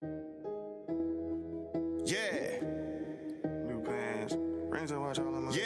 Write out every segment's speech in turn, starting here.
Yeah. New pants. Rings to watch all of my Yeah.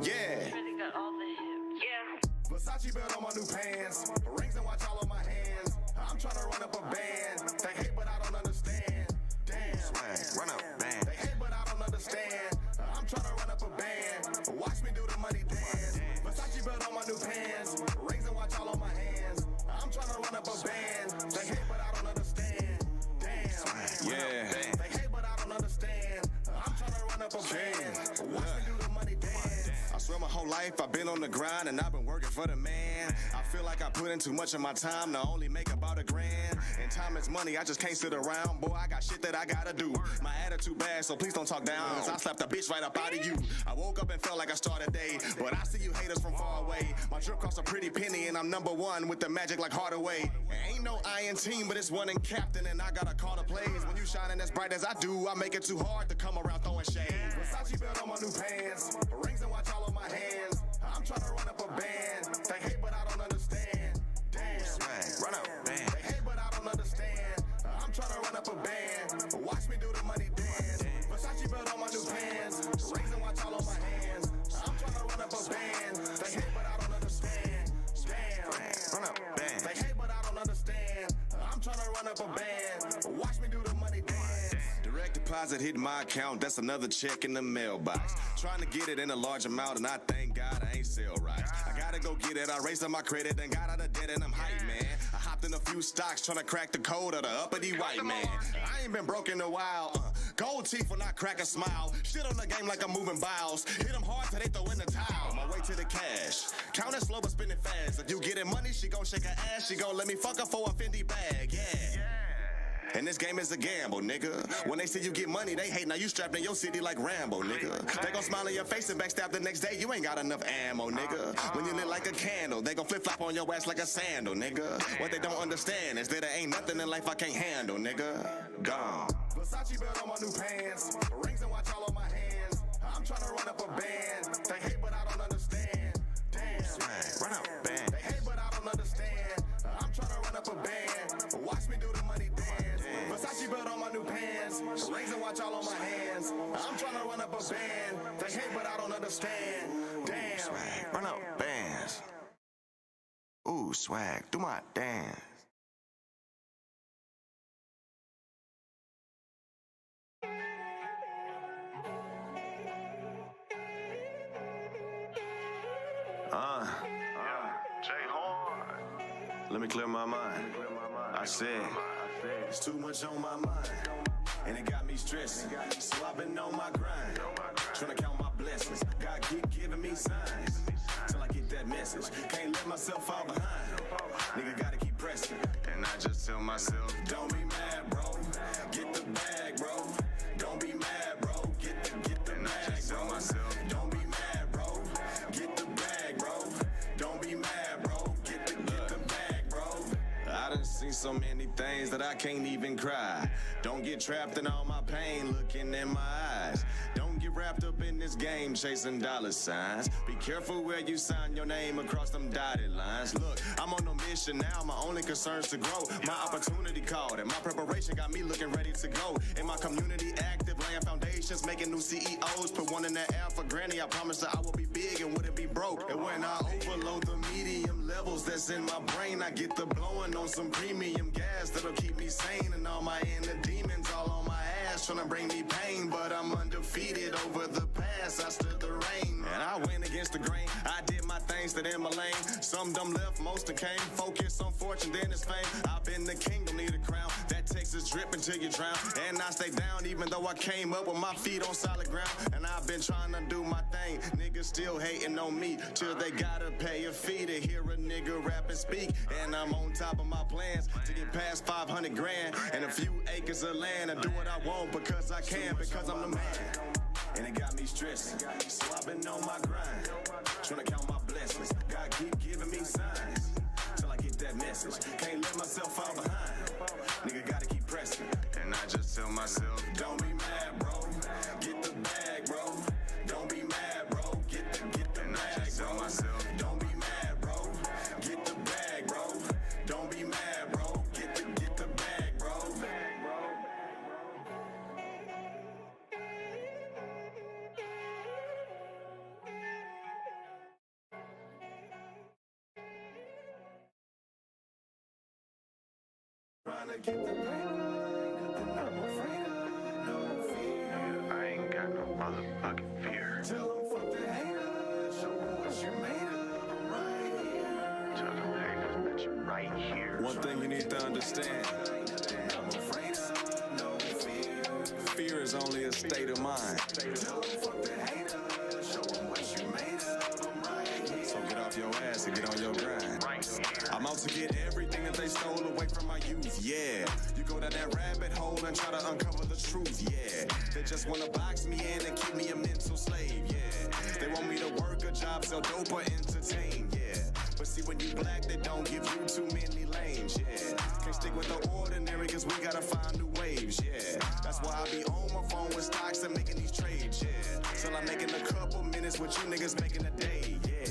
Yeah. Really got all the hits. Yeah. Versace belt on my new pants. Rings and watch all of my hands. I'm trying to run up a band. They hate, but I don't understand. Damn. swag. Run up, band. They hate, but I don't understand. I'm trying to run up a band. Watch me do the money dance. Versace belt on my new pants. Rings and watch all of my hands. I'm trying to run up a band. They hate, but I don't understand. Damn. Yeah. They hate, but I don't understand. I'm trying to run up a band. Watch me do the money dance. I swear my whole life I've been on the grind and I've been working for the man. I feel like I put in too much of my time to only make about $1,000. And time is money, I just can't sit around. Boy, I got shit that I gotta do. My attitude bad, so please don't talk down. I slapped the bitch right up out of you. I woke up and felt like I started a day, but I see you haters from far away. My drip costs a pretty penny and I'm #1 with the magic like Hardaway. Ain't no iron team, but it's one in captain and I gotta call the plays. When you shining as bright as I do, I make it too hard to come around throwing shades. Versace belt on my new pants. Rings and watch all of my hands. I'm trying to run up a band. They hate, but I don't understand. Damn. Swag. Run up, band. They hate, but I don't understand. I'm trying to run up a band. Watch me do the money dance. Versace belt on my new pants. Rings and watch all of my hands. I'm trying to run up a band. They hate, but I don't understand. Damn. Run up, band. They hate, but I don't understand. I'm trying to run up a band. Watch me do the money dance. Direct deposit hit my account, that's another check in the mailbox. Trying to get it in a large amount and I thank God I ain't sell rights. I gotta go get it, I raised up my credit and got out of debt and I'm hype, man. I hopped in a few stocks trying to crack the code of the uppity white man. I ain't been broke in a while, gold teeth when I crack a smile. Shit on the game like I'm moving biles. Hit them hard till they throw in the towel. My way to the cash, count it slow but spend it fast. If you getting money, she gon' shake her ass. She gon' let me fuck her for a Fendi bag, yeah. And this game is a gamble, nigga. When they see you get money, they hate. Now you strapped in your city like Rambo, nigga. They gon' smile in your face and backstab the next day. You ain't got enough ammo, nigga. When you lit like a candle, they gon' flip-flop on your ass like a sandal, nigga. What they don't understand is that there ain't nothing in life I can't handle, nigga. Gone. Versace belt on my new pants. Rings and watch all of my hands. I'm trying to run up a band. They hate, but I don't understand. Damn. Swag. Run up, band. They hate, but I don't understand. I'm trying to run up a band. Watch me do the money dance. Versace belt on my new pants. Rings and watch all of my hands. I'm trying to run up a band. They hate, but I don't understand. Damn. Swag. Run up, bands. Ooh, swag. Do my dance. Jay Horn. Let me clear my mind. I said, it's too much on my mind, and it got me stressing. So I've been on my grind, trying to count my blessings. God keep giving me signs till I get that message. Can't let myself fall behind. Nigga gotta keep pressing, and I just tell myself, don't be mad, bro. Get the bag, bro. Don't be mad, bro. Get the and bag, I just tell myself, don't be mad, bro. Get the bag, bro. Don't be mad, bro. Get the bag, bro. I done seen so many things that I can't even cry. Don't get trapped in all my pain looking in my eyes. Don't get wrapped up in this game chasing dollar signs. Be careful where you sign your name across them dotted lines. Look, I'm on a mission now, my only concern's to grow. My opportunity called and my preparation got me looking ready to go. In my community active, laying foundations, making new CEOs. Put one in the air for granny, I promise that I will be big and wouldn't be broke. And when I overload the medium levels that's in my brain, I get the blowing on some premium gas that'll keep me sane. And all my inner demons all on my ass trying to bring me pain, but I'm undefeated over the past. I stood the rain and I went against the grain. I did my things that in my lane. Some dumb left, most of came. Focus on fortune, then it's fame. I've been the king, don't need a crown. That Texas drip until you drown. And I stay down even though I came up with my feet on solid ground. And I've been trying to do my thing. Niggas still hating on me till they gotta pay a fee to hear a nigga rap and speak. And I'm on top of my plans to get past 500 grand and a few acres of land and do what I want because I can, because I'm the man. And it got me stressing, so I've been on my grind, trying to count my blessings. God keep giving me signs till I get that message. Can't let myself fall behind. Nigga gotta keep pressing, and I just tell myself, don't be mad, bro. Get the bag, bro. Don't be mad, bro. Get the and bag, I just tell myself, don't be mad, bro. Get the bag, bro. Don't be mad, bro. Get the bag, bro. Tryna get the paper, ain't nothing I'm afraid of, no fear. I ain't got no motherfucking fear. Tell them fuck the haters, show them what you made of, I'm right here. Tell them haters that you're right here. One thing you need to understand, ain't nothing I'm afraid of, no fear. Fear is only a state of mind. Tell them fuck the haters, show them what you made of, I'm right here. So get off your ass and get on your grind. I'm out to get everything that they stole away from my youth, yeah. You go down that rabbit hole and try to uncover the truth, yeah. They just wanna box me in and keep me a mental slave, yeah. They want me to work a job, sell dope or entertain, yeah. But see, when you black, they don't give you too many lanes, yeah. Can't stick with the ordinary, cause we gotta find new waves, yeah. That's why I be on my phone with stocks and making these trades, yeah. Till I'm making a couple minutes with you niggas making a day, yeah.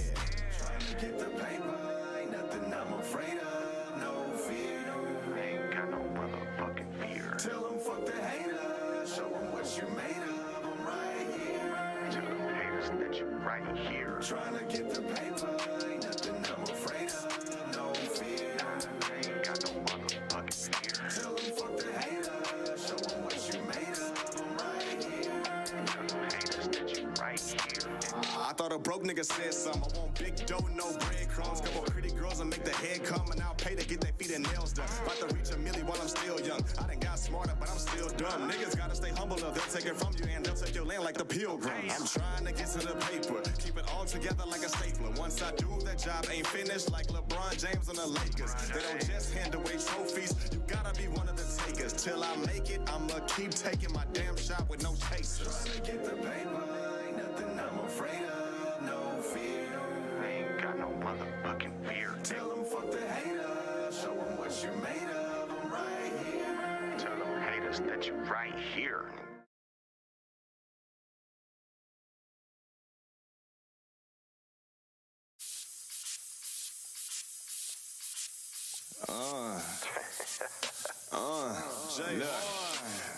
Trying to get the paper, ain't nothing I'm afraid of, no fear. I ain't got no motherfucking fear. Tell them fuck the haters, show them what you made of, I'm right here. Tell them haters that you're right here. Trying to get the paper, ain't nothing I'm afraid of, no fear. I ain't got no motherfucking fear. Tell them fuck the haters, show them what you made of, I'm right here. Tell them haters that you're right here. I thought a broke nigga said something. I want big dough, no breadcrumbs. Couple pretty girls and make the head come, and I'll pay to get their feet and nails done. About to reach a milli while I'm still young. I done got smarter, but I'm still dumb. Niggas gotta stay humble, or they'll take it from you and they'll take your land like the pilgrims. I'm trying to get to the paper, keep it all together like a stapler. Once I do, that job ain't finished like LeBron James on the Lakers. They don't just hand away trophies, you gotta be one of the takers. Till I make it, I'ma keep taking my damn shot with no chasers. Trying to get the paper, ain't nothing I'm afraid of, no fear. I ain't got no motherfucking fear. Tell them fuck the haters, show them what you made of, I'm right here. Tell them haters that you're right here. J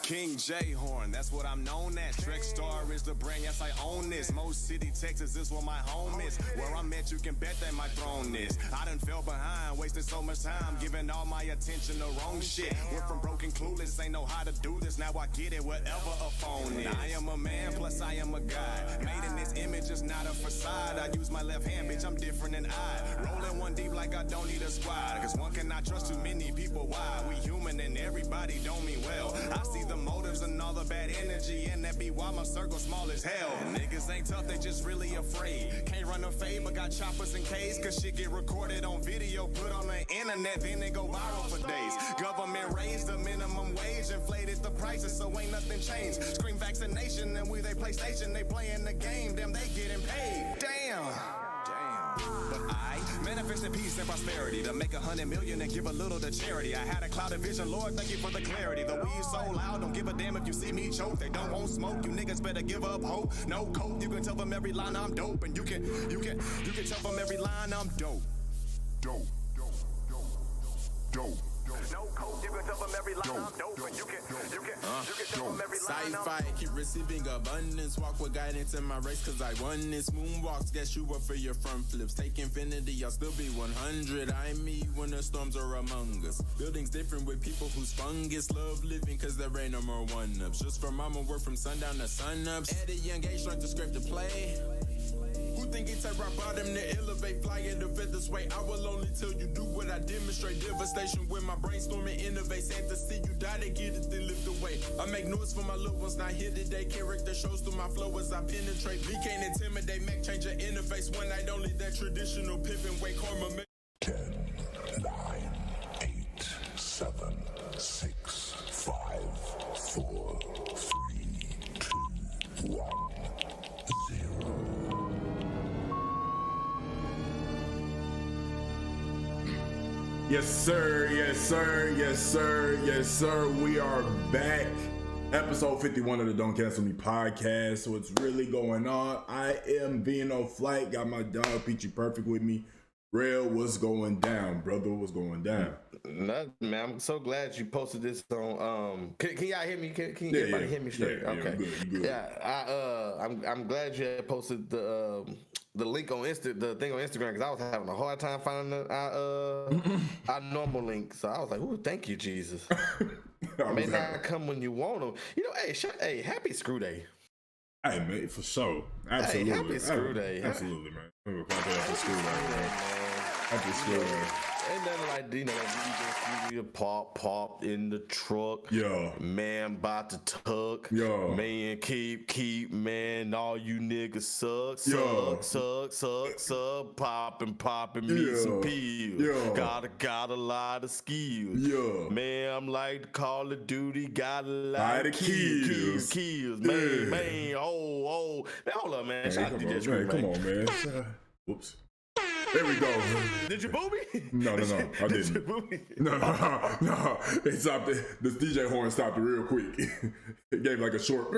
King J Horn, that's what I'm known as. Trek Star is the brand, yes I own this. Most City, Texas is where my home is. Where I'm at, you can bet that my throne is. I done fell behind, wasted so much time, giving all my attention to wrong shit. We're from broken, clueless, ain't know how to do this. Now I get it, whatever a phone is. I am a man, plus I am a guy. Made in this image is not a facade. I use my left hand, bitch, I'm different than I. Rolling one deep like I don't need a squad. Cause one cannot trust too many people. Why? We human and everybody don't mean well. I see the motives and all the bad energy, and that be why my circle small as hell. Niggas ain't tough, they just really afraid. Can't run a fade, but got choppers and K's. Cause shit get recorded on video, put on the internet, then they go viral for days. Government raised the minimum wage, inflated the prices, so ain't nothing changed. Scream vaccination, and we they PlayStation, they playing the game, damn, they getting paid. Damn. But I manifested peace and prosperity to make 100 million and give a little to charity. I had a clouded vision, Lord, thank you for the clarity. The weed so loud, don't give a damn if you see me choke. They don't want smoke, you niggas better give up hope. No coke, you can tell them every line I'm dope, and you can tell them every line I'm dope. Dope. No coke, you can tell them every line I'm dope, and you can tell them every line I'm Sci-fi, keep receiving abundance. Walk with guidance in my race, cause I won this. Moonwalks, guess you up for your front flips. Take infinity, I'll still be 100. I'm me when the storms are among us. Buildings different with people whose fungus love living, cause there ain't no more one-ups. Just for mama, work from sundown to sun-ups. At a young age, learned to scrape to play. Who think it's a rock bottom to elevate, flying the feathers way? I will only tell you do what I demonstrate. Devastation with my brainstorming, innovate. Sad to see you die, they get it, then lift away. I make noise for my little ones, not here today. Character shows through my flow as I penetrate. V can't intimidate, Mac change your interface. One night only, that traditional pippin' way karma. 10, 9, 8, 7, 6, 5, 4, 3, 2, 1, 0. Yes, sir. Yes, sir. Yes, sir. Yes, sir. We are back. Episode 51 of the Don't Cancel Me podcast. So what's really going on? I am being on flight. Got my dog Peachy Perfect with me. Real, what's going down, brother? What's going down? Nothing, man. I'm so glad you posted this on. Can y'all hear me? Can everybody hear me straight? Yeah, okay. you good. Yeah, I'm glad you had posted the the link on the thing on Instagram because I was having a hard time finding our normal link. So I was like, "Ooh, thank you, Jesus." May not come when you want them. You know, hey, happy Screw Day. Hey, man, for sure. Absolutely. Hey, happy Screw Day. Absolutely, man. Happy Screw Day. Happy Screw Day. Ain't nothing like, you know, pop in the truck. Yeah. Man, about to tuck. Yeah. Man, keep, man, all you niggas suck, popping, me some pills. Yeah. Got a lot of skills. Yeah. Man, I'm like Call of Duty, got a of lot of kills. Yeah. Man, oh. Man, hold up, man. Shout out to DJ Screw, come on, man. Whoops. There we go. Did you boo me? No, I didn't. No. It stopped it. This DJ horn stopped it real quick. It gave like a short.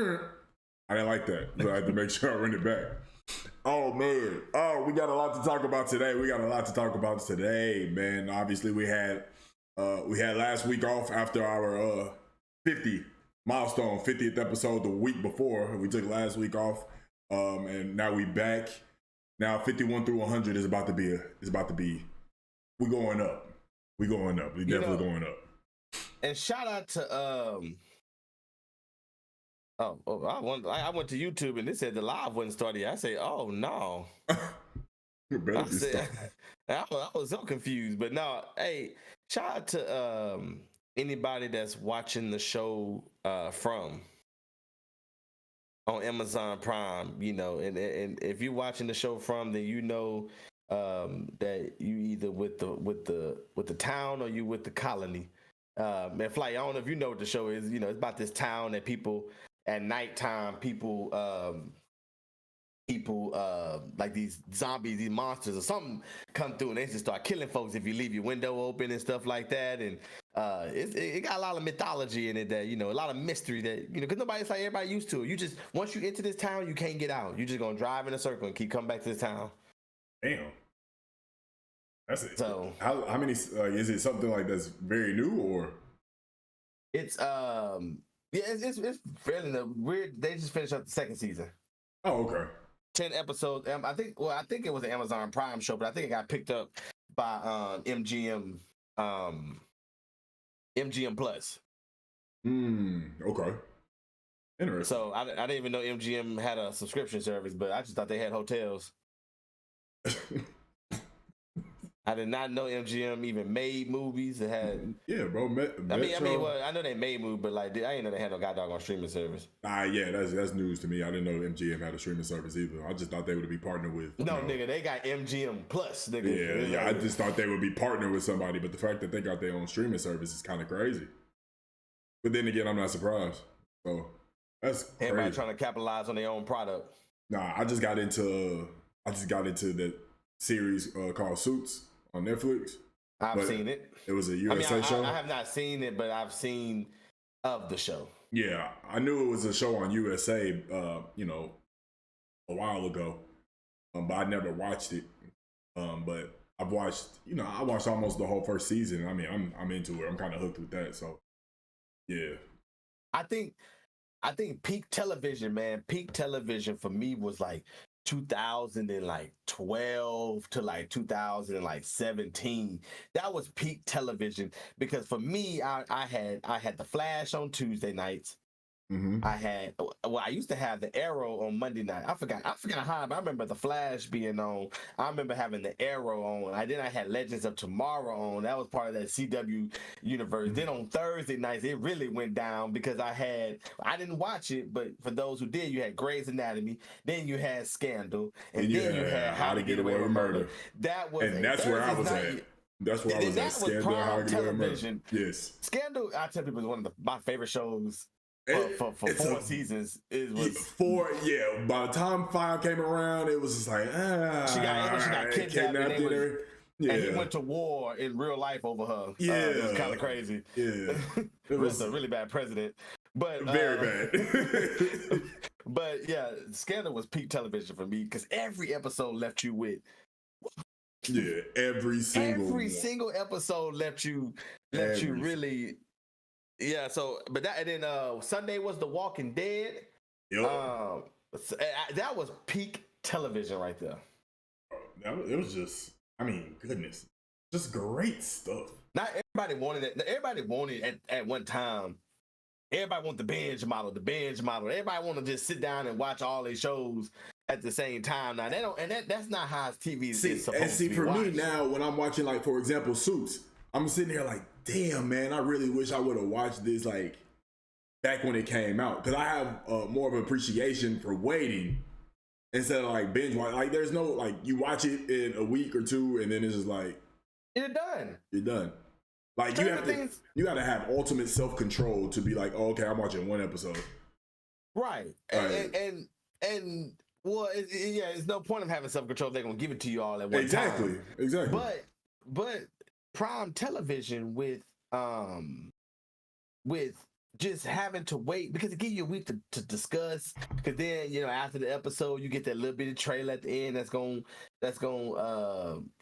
I didn't like that, so I had to make sure I run it back. Oh man. Oh, we got a lot to talk about today. Man. Obviously, we had last week off after our 50th episode the week before. We took last week off, and now we back. Now 51 through 100 is about to be. We going up. We definitely going up. And shout out to I went to YouTube and they said the live wasn't started yet. I say, oh no. I was so confused, but no. Hey, shout out to anybody that's watching the show from on Amazon Prime, you know, and if you're watching the show from, then you know that you either with the town or you with the colony. And Fly, I don't know if you know what the show is. You know, it's about this town that people at nighttime, people like these zombies, these monsters or something come through and they just start killing folks if you leave your window open and stuff like that. And it got a lot of mythology in it that, you know, a lot of mystery that, you know, because nobody's like everybody used to it. You just, once you enter this town, you can't get out. You're just going to drive in a circle and keep coming back to this town. Damn. That's it. So how many, is it something like that's very new or? It's, it's fairly weird. They just finished up the second season. Oh, okay. 10 episodes. I think it was an Amazon Prime show, but I think it got picked up by MGM Plus. Okay. Interesting. So I didn't even know MGM had a subscription service, but I just thought they had hotels. I did not know MGM even made movies. It had bro. I know they made movies, but like I didn't know they had no goddamn streaming service. That's news to me. I didn't know MGM had a streaming service either. I just thought they would be partnered with. No, nigga, they got MGM Plus. Nigga. Yeah. I just thought they would be partnered with somebody, but the fact that they got their own streaming service is kind of crazy. But then again, I'm not surprised. So that's crazy. Everybody trying to capitalize on their own product. Nah, I just got into the series called Suits on Netflix. I've seen it. It was a USA show. I have not seen it, but I've seen of the show. Yeah, I knew it was a show on USA, you know, a while ago, but I never watched it. But I watched almost the whole first season. I mean, I'm into it. I'm kind of hooked with that. So, yeah. I think peak television, man. Peak television for me was like 2012 to like 2017. That was peak television because for me, I had the Flash on Tuesday nights. Mm-hmm. I used to have the Arrow on Monday night. I forgot how, but I remember the Flash being on. I remember having the Arrow on. I had Legends of Tomorrow on. That was part of that CW universe. Mm-hmm. Then on Thursday nights, it really went down because I didn't watch it, but for those who did, you had Grey's Anatomy, then you had Scandal, and then you had How to Get Away with Murder. That's where I was at. That's where I was at. Scandal, How to Get Away with Murder. Yes. Scandal, I tell people, is one of my favorite shows. For 4 seasons, it was 4. Yeah, by the time 5 came around, it was just like she got kidnapped and he went to war in real life over her. Yeah, it was kind of crazy. Yeah, it was a really bad president, but very bad. But yeah, Scandal was peak television for me because every episode left you with. Yeah, every single episode left you really. Yeah, so but that, and then Sunday was The Walking Dead. Yep. That was peak television right there. it was just, I mean, goodness, just great stuff. Not everybody wanted it. Everybody wanted at one time. Everybody want the binge model. Everybody want to just sit down and watch all these shows at the same time. Now they don't, and that's not how TV is supposed to be for watched. me now, when I'm watching, like, for example, Suits, I'm sitting here like, damn, man, I really wish I would have watched this like back when it came out, because I have more of an appreciation for waiting instead of like binge watch. Like, there's no, like, you watch it in a week or two and then it's just like You're done. Like, you got to have ultimate self-control to be like, oh, okay, I'm watching one episode. Right. And well, it's no point of having self-control if they're gonna give it to you all at one time. Exactly. But prime television with just having to wait, because it gives you a week to discuss, because then, you know, after the episode you get that little bit of trailer at the end that's gonna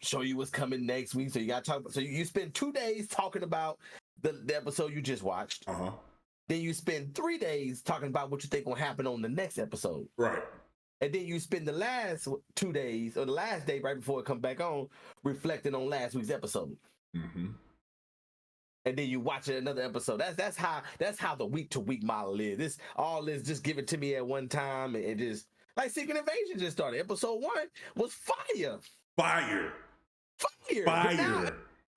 show you what's coming next week. So you gotta talk, so you spend 2 days talking about the episode you just watched. Then you spend 3 days talking about what you think will happen on the next episode. Right. And then you spend the last 2 days, or the last day right before it comes back on, reflecting on last week's episode. And then you watch another episode. That's how the week to week model is. This just give it to me at one time, and just like Secret Invasion just started. Episode 1 was fire. Now,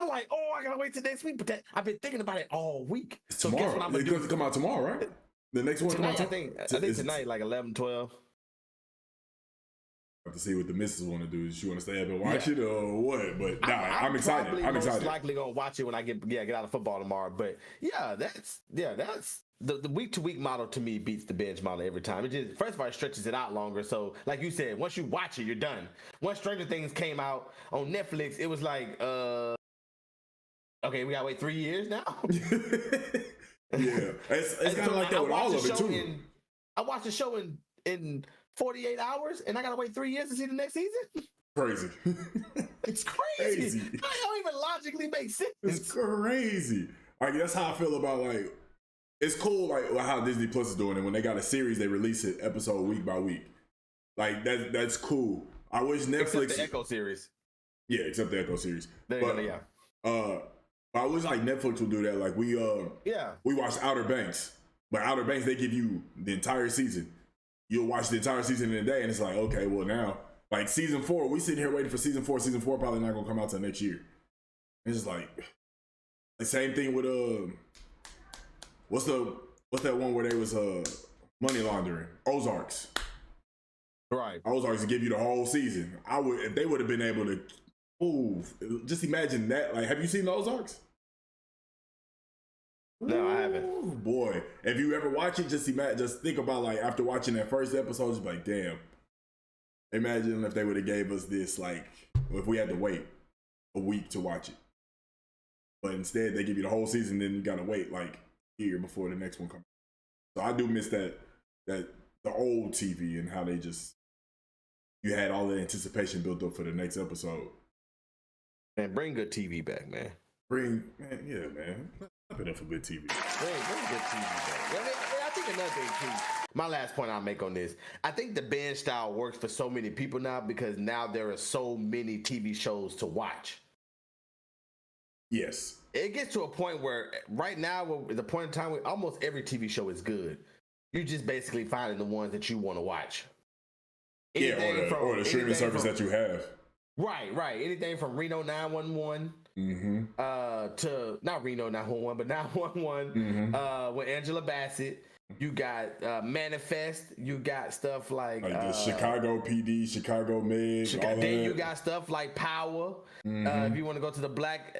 I'm like, oh, I gotta wait till next week. But I've been thinking about it all week. So tomorrow. Guess what I'm gonna do? It's come out tomorrow, right? The next one tonight, come out I think tonight, like 11, 12. Have to see what the missus want to do. Does she want to stay up and watch it or what? But I'm excited. I'm excited. Most likely gonna watch it when I get out of football tomorrow. But that's the week to week model to me beats the binge model every time. It just, first of all, it stretches it out longer. So like you said, once you watch it, you're done. Once Stranger Things came out on Netflix, it was like, okay, we gotta wait 3 years now. Yeah, it's kind of like that with all of it too. I watched the show in 48 hours, and I gotta wait 3 years to see the next season. Crazy. It's crazy. It don't even logically make sense. It's crazy. Like, that's how I feel about, like, it's cool, like how Disney Plus is doing it. When they got a series, they release it episode week by week. Like, that's cool. I wish Netflix, except the Echo series. Yeah, except the Echo series. Yeah. I wish like Netflix would do that. Like, we watched Outer Banks, but Outer Banks, they give you the entire season. You'll watch the entire season in a day, and it's like, okay, well, now, like, season 4, we sitting here waiting for season 4. Season 4 probably not gonna come out till next year. It's just like the same thing with what's that one where they was money laundering? Ozarks. Right. Ozarks to give you the whole season. If they would have been able to. Ooh, just imagine that. Like, have you seen the Ozarks? No, I haven't. Ooh, boy, if you ever watch it, just think about, like, after watching that first episode, just like, damn. Imagine if they would have gave us this, like, if we had to wait a week to watch it. But instead, they give you the whole season, then you gotta wait like a year before the next one comes. So I do miss that the old TV and how they just, you had all the anticipation built up for the next episode. Man, bring good TV back, man. Man. I've been up for good TV. Bring good TV back. I think another thing too. My last point I'll make on this, I think the binge style works for so many people now because now there are so many TV shows to watch. Yes. It gets to a point where right now, the point in time where almost every TV show is good. You're just basically finding the ones that you want to watch. Or the streaming service that you have. Right. Anything from Reno 911 to not Reno 911, but 911 with Angela Bassett. You got Manifest. You got stuff like the Chicago PD, Chicago Med. Then you got stuff like Power. If you want to go to the black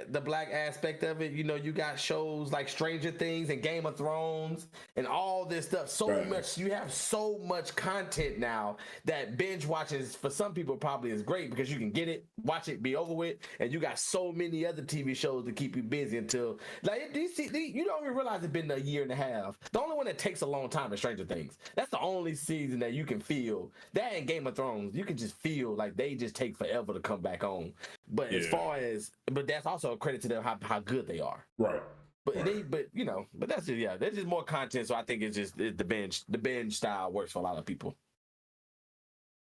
aspect of it, you know, you got shows like Stranger Things and Game of Thrones and all this stuff. Much. You have so much content now that binge watching for some people probably is great because you can get it, watch it, be over with, and you got so many other TV shows to keep you busy until you don't even realize it's been a year and a half. The only one that takes a long time is Stranger Things. That's the only season that you can feel. That and Game of Thrones, you can just feel like they just take forever to come back on. But but that's also a credit to them how good they are. Right. But that's just there's just more content. So I think the binge style works for a lot of people.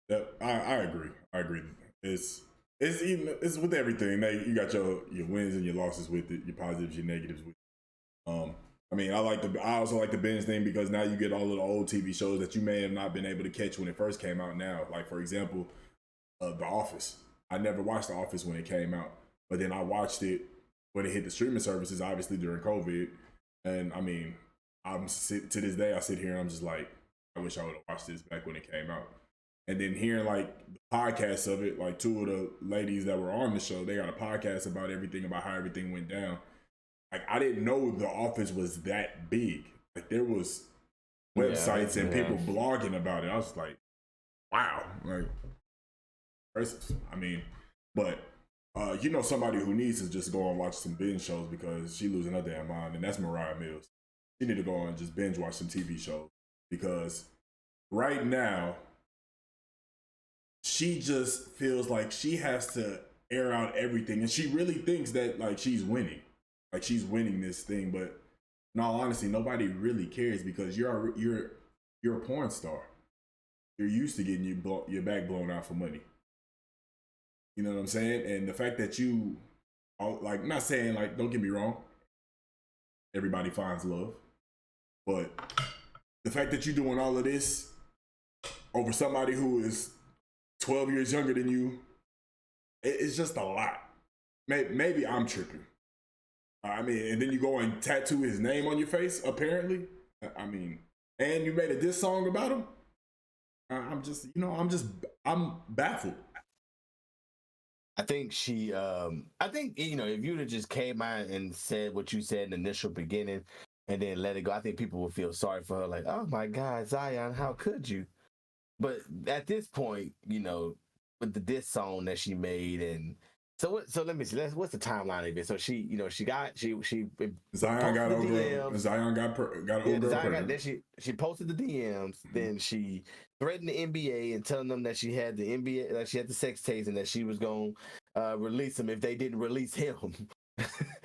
Yeah, I agree. It's it's with everything. You got your wins and your losses with it, your positives, your negatives with it. I mean, I also like the binge thing because now you get all of the old TV shows that you may have not been able to catch when it first came out now. Like, for example, The Office. I never watched The Office when it came out, but then I watched it when it hit the streaming services, obviously during COVID. And I mean, to this day, I sit here and I'm just like, I wish I would have watched this back when it came out. And then hearing like the podcasts of it, like two of the ladies that were on the show, they got a podcast about everything, about how everything went down. Like, I didn't know The Office was that big. Like, there was websites and people blogging about it. I was like, wow. Like, I mean, but you know, somebody who needs to just go and watch some binge shows because she losing her damn mind, and that's Moriah Mills. She need to go and just binge watch some TV shows because right now she just feels like she has to air out everything, and she really thinks that like she's winning. Like she's winning this thing, but in all honesty, nobody really cares because you're a porn star. You're used to getting your back blown out for money. You know what I'm saying? And the fact that you, like, not saying like, don't get me wrong, everybody finds love, but the fact that you're doing all of this over somebody who is 12 years younger than you, it's just a lot. Maybe I'm tripping. I mean, and then you go and tattoo his name on your face, apparently. I mean, and you made a diss song about him. I'm baffled. I think she, you know, if you'd have just came out and said what you said in the initial beginning and then let it go, I think people would feel sorry for her. Like, oh my God, Zion, how could you? But at this point, you know, with the diss song that she made and, So let me see. What's the timeline of it? So she Zion got over. Zion got over. Then she posted the DMs. Then she threatened the NBA and telling them that she had the NBA, that she had the sex tapes, and that she was going to release them if they didn't release him.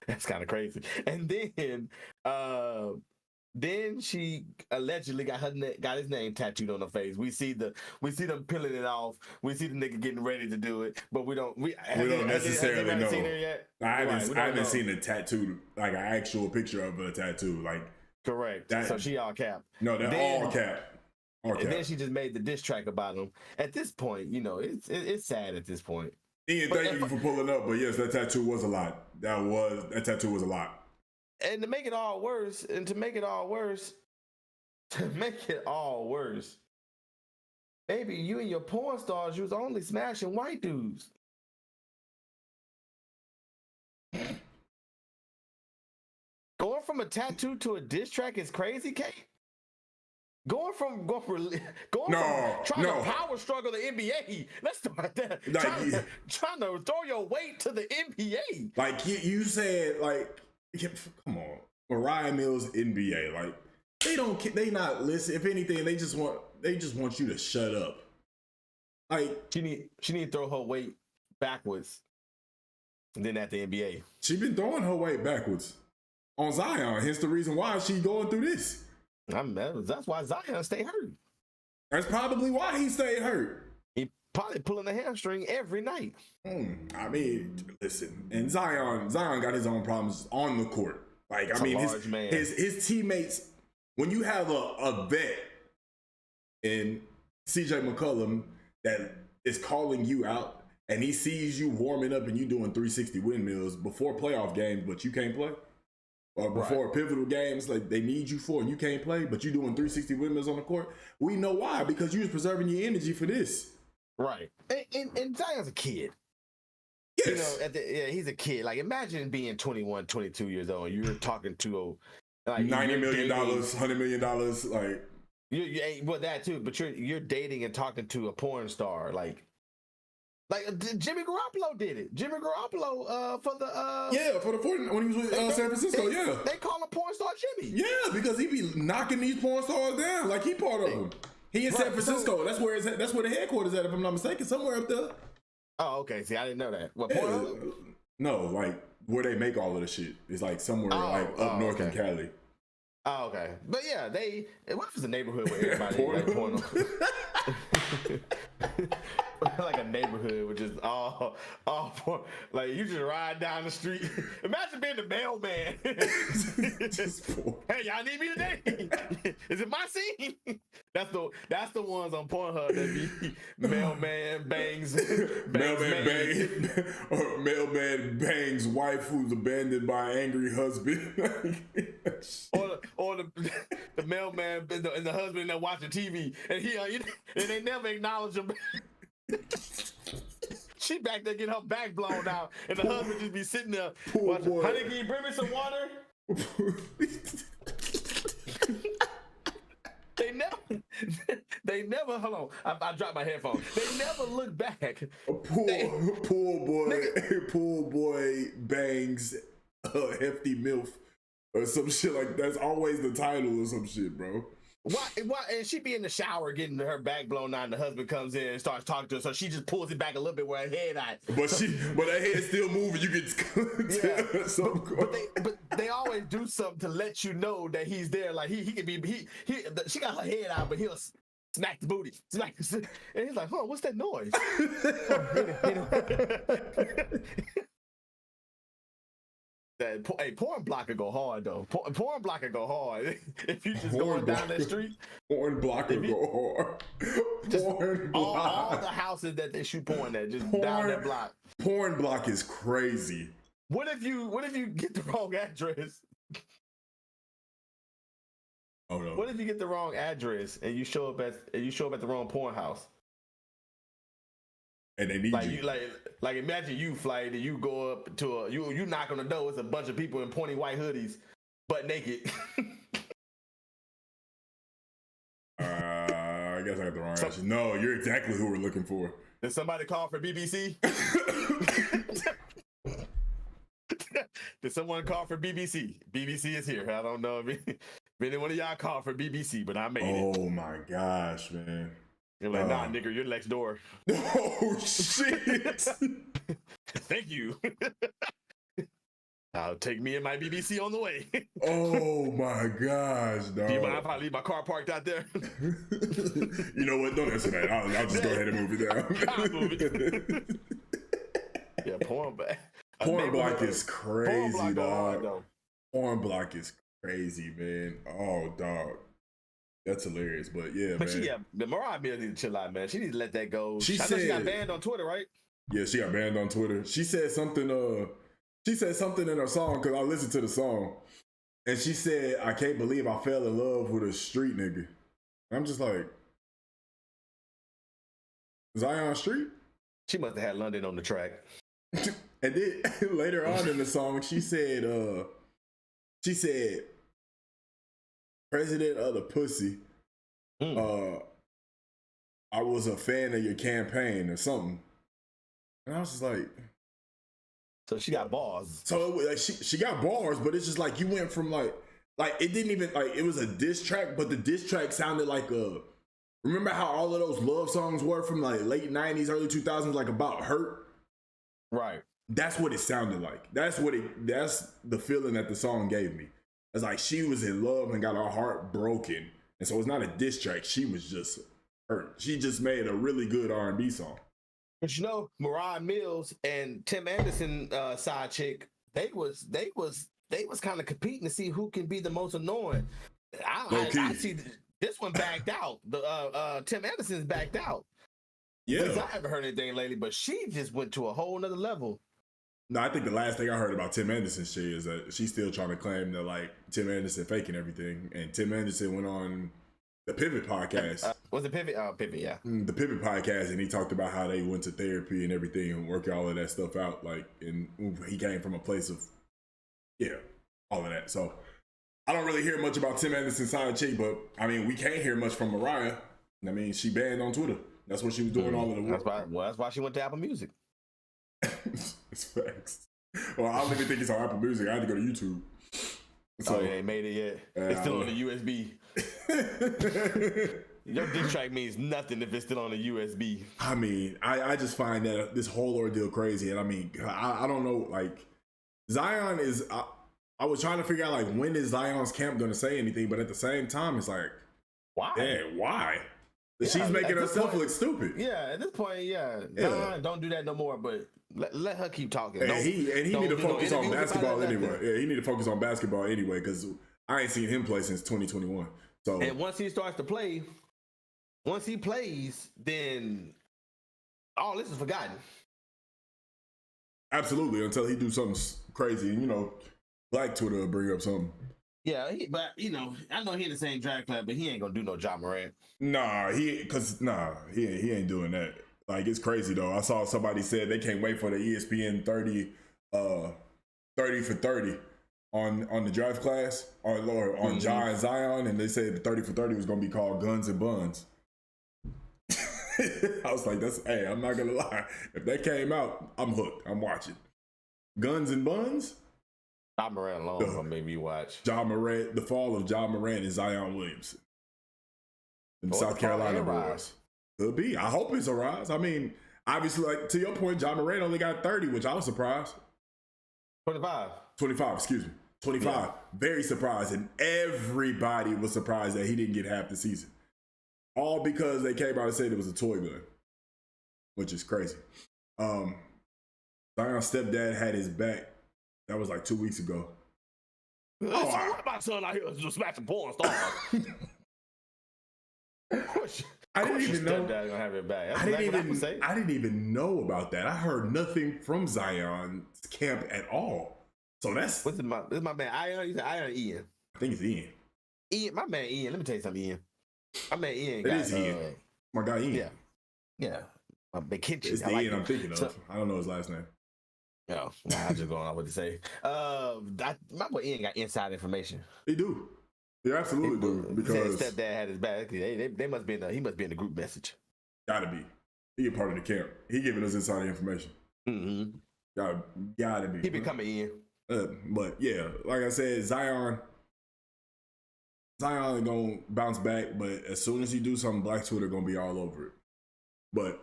That's kind of crazy. And then she allegedly got his name tattooed on her face. We see them peeling it off. We see the nigga getting ready to do it, but we don't necessarily know. Seen her yet? I haven't seen a tattoo, like an actual picture of a tattoo. Like, correct. So she all cap. No, they're all cap. And then she just made the diss track about him. At this point, you know, it's sad at this point. Ian, thank you for pulling up, but yes, that tattoo was a lot. That tattoo was a lot. And to make it all worse, baby, you and your porn stars, you was only smashing white dudes. Going from a tattoo to a diss track is crazy, Kate. Going from trying to power struggle the NBA. Let's start that. Like, trying to throw your weight to the NBA. Like you said, like, come on, Moriah Mills NBA. Like, they not listen. If anything, they just want you to shut up. Like, she need to throw her weight backwards. And then at the NBA, she been throwing her weight backwards on Zion. Hence the reason why she going through this. That's why Zion stay hurt. That's probably why he stayed hurt. He probably pulling a hamstring every night. I mean, listen, and Zion got his own problems on the court. Like, I mean, his teammates. When you have a vet in CJ McCollum that is calling you out, and he sees you warming up and you doing 360 windmills before playoff games, but you can't play. Or before pivotal games, like they need you for, and you can't play, but you're doing 360 windmills on the court. We know why, because you was preserving your energy for this. Right. And Zion's a kid. Yes. You know, he's a kid. Like, imagine being 21, 22 years old. You're talking to like $90 million, $100 million. Like, well, that too. But you're dating and talking to a porn star. Like Jimmy Garoppolo did it. Jimmy Garoppolo for the 40 when he was with San Francisco. They call him porn star Jimmy. Yeah, because he be knocking these porn stars down. Like, he part of them. He in San Francisco. So, that's where the headquarters at, if I'm not mistaken, somewhere up there. Oh, okay. See, I didn't know that. What, Pornhub? No, like where they make all of the shit. It's like somewhere up north in Cali. Oh, okay. But yeah, what if it's a neighborhood where everybody like Pornhub? like a neighborhood with just all like you just ride down the street. Imagine being the mailman. Hey, y'all need me today? Is it my scene? That's the ones on Pornhub that be mailman bangs or mailman bangs wife who's abandoned by angry husband. or the mailman and the husband that watching TV and and they never acknowledge him. She back there getting her back blown out, and the husband just be sitting there watching. Honey, can you bring me some water? They never. Hold on, I dropped my headphones. They never look back. A pool boy bangs a hefty milf or some shit like that's always the title or some shit, bro. Why? And she be in the shower getting her back blown out, and the husband comes in and starts talking to her, so she just pulls it back a little bit where her head at. But her head's still moving. You can but they always do something to let you know that he's there. Like he can be she got her head out, but he'll smack the booty, and he's like, "Huh, what's that noise?" Hey, porn block could go hard though. Porn block could go hard if you just going down that street. Porn block could go hard. All the houses that they shoot porn at, just down that block. Porn block is crazy. What if you get the wrong address? Oh no. What if you get the wrong address and you show up at the wrong porn house? And they need you. Like imagine you flight and you go up to you knock on the door. It's a bunch of people in pointy white hoodies, butt naked. I guess I got the wrong answer. No, you're exactly who we're looking for. Did somebody call for BBC? Did someone call for BBC? BBC is here. I don't know if any one of y'all called for BBC, but I made it. Oh my gosh, man. You're like, nah, nigga, you're next door. Oh, shit. Thank you. I'll take me and my BBC on the way. Oh, my gosh, dog. Do you mind if I leave my car parked out there? You know what? Don't answer that. I'll just go ahead and move it down. I'll move it. Yeah, porn block is crazy, dog. Porn block is crazy, man. Oh, dog. That's hilarious, but yeah, but man. The Moriah needs to chill out, man. She needs to let that go. She know she got banned on Twitter, right? Yeah, she got banned on Twitter. She said something. She said something in her song because I listened to the song, and she said, "I can't believe I fell in love with a street nigga." And I'm just like, Zion Street? She must have had London on the track. And then later on in the song, she said, "President of the pussy, I was a fan of your campaign or something." And I was just like, so she got bars. So she got bars, but it's just like you went from like it didn't even it was a diss track, but the diss track sounded like remember how all of those love songs were from like late 90s, early 2000s, like about hurt? Right. That's what it sounded like. That's the feeling that the song gave me. It's like she was in love and got her heart broken. And so it's not a diss track. She was just hurt. She just made a really good R&B song. But you know, Moriah Mills and Tim Anderson side chick, they was kind of competing to see who can be the most annoying. I see this one backed out. The Tim Anderson's backed out. Yeah. I haven't heard anything lately, but she just went to a whole nother level. No, I think the last thing I heard about Tim Anderson's shit is that she's still trying to claim that like Tim Anderson faking everything, and Tim Anderson went on the Pivot podcast. Was it Pivot? Oh, Pivot, yeah. The Pivot podcast, and he talked about how they went to therapy and everything and work all of that stuff out. Like, and he came from a place of, all of that. So I don't really hear much about Tim Anderson's side chick, but I mean, we can't hear much from Moriah. I mean, she banned on Twitter. That's what she was doing all of the work. That's why she went to Apple Music. It's facts. Well, I don't even think it's on Apple Music. I had to go to YouTube. So, yeah, ain't made it yet. It's still on the USB. Your diss track means nothing if it's still on the USB. I mean, I just find that this whole ordeal crazy. And I mean, I don't know, like, Zion is, I was trying to figure out, like, when is Zion's camp going to say anything? But at the same time, it's like, why? Yeah, why? She's making herself point, look stupid. Yeah, at this point, nah, don't do that no more. But let her keep talking. And he need to focus on basketball anyway. Yeah, he need to focus on basketball anyway because I ain't seen him play since 2021. So and once he starts to play, once he plays, then all this is forgotten. Absolutely, until he do something crazy, and Black Twitter will bring up something. Yeah, but I know he in the same draft class, but he ain't gonna do no Ja Morant. Nah, he ain't doing that. Like, it's crazy though. I saw somebody said they can't wait for the ESPN 30 for 30 on the draft class or on Ja and Zion, and they said the 30 for 30 was gonna be called Guns and Buns. I was like, hey, I'm not gonna lie. If that came out, I'm hooked. I'm watching. Guns and Buns? Ja Morant alone gonna make me watch. Ja Morant, the fall of Ja Morant and Zion Williamson. The South Carolina boys. Could be. I hope it's a rise. I mean, obviously, like, to your point, Ja Morant only got 30, which I was surprised. 25, excuse me. 25. Yeah. Very surprised. And everybody was surprised that he didn't get half the season. All because they came out and said it was a toy gun, which is crazy. Zion's stepdad had his back. That was like 2 weeks ago. What about son out here just smashing porn stars? I didn't even know. Gonna have it back. I didn't even know about that. I heard nothing from Zion's camp at all. So this is my man Ian. You said Ian Ian. I think it's Ian. Ian, my man Ian. Let me tell you something, Ian. My man Ian. It is Ian. My guy Ian. Yeah. My McKinchin. It's the Ian I'm thinking of. I don't know his last name. No, I'm just going on what to say. My boy Ian got inside information. He do. He absolutely do. Because his stepdad had his back. They must be he must be in the group message. Gotta be. He a part of the camp. He giving us inside information. Mm-hmm. Gotta be. He been coming in. But yeah, like I said, Zion gonna bounce back, but as soon as he do something, Black Twitter gonna be all over it. But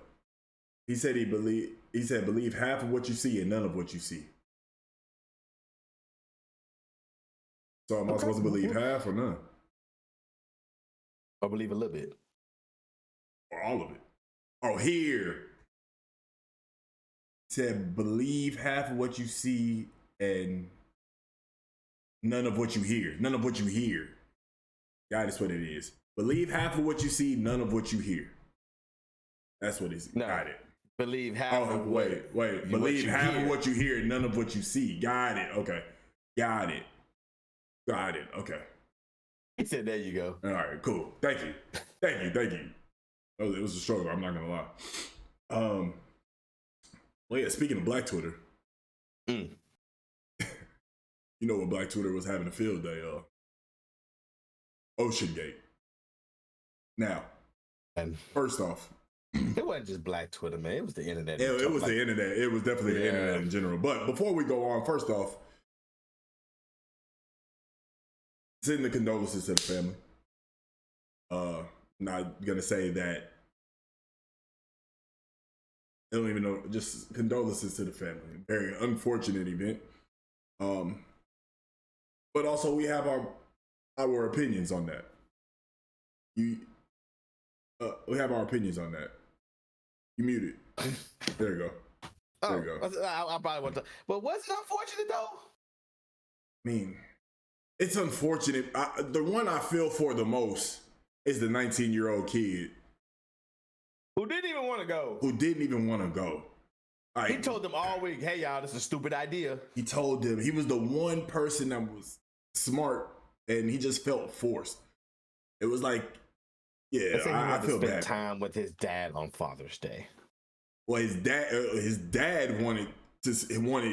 he said believe half of what you see and none of what you see. So am I supposed to believe half or none? I believe a little bit. Or all of it. Oh, here. Said believe half of what you see and none of what you hear. None of what you hear. God, that's what it is. Believe half of what you see, none of what you hear. That's what it is. No. Got it. Believe half of wait. Believe half of what you hear, none of what you see. Got it. Okay. Got it. Okay. He said, there you go. All right, cool. Thank you. It was a struggle, I'm not gonna lie. Well, yeah, speaking of Black Twitter, you know what Black Twitter was having a field day of? Ocean Gate. Now, and first off, it wasn't just Black Twitter, man. It was the internet. It was the internet. It was definitely the internet in general. But before we go on, first off, send the condolences to the family. Not gonna say that. I don't even know. Just condolences to the family. Very unfortunate event. But also we have our opinions on that. We have our opinions on that. You muted. There you go. There you go. I probably want to. But was it unfortunate though? I mean, it's unfortunate. The one I feel for the most is the 19-year-old kid who didn't even want to go. Like, he told them all week, "Hey y'all, this is a stupid idea." He told them he was the one person that was smart, and he just felt forced. It was like, yeah, I feel bad. Time with his dad on Father's Day. Well, his dad wanted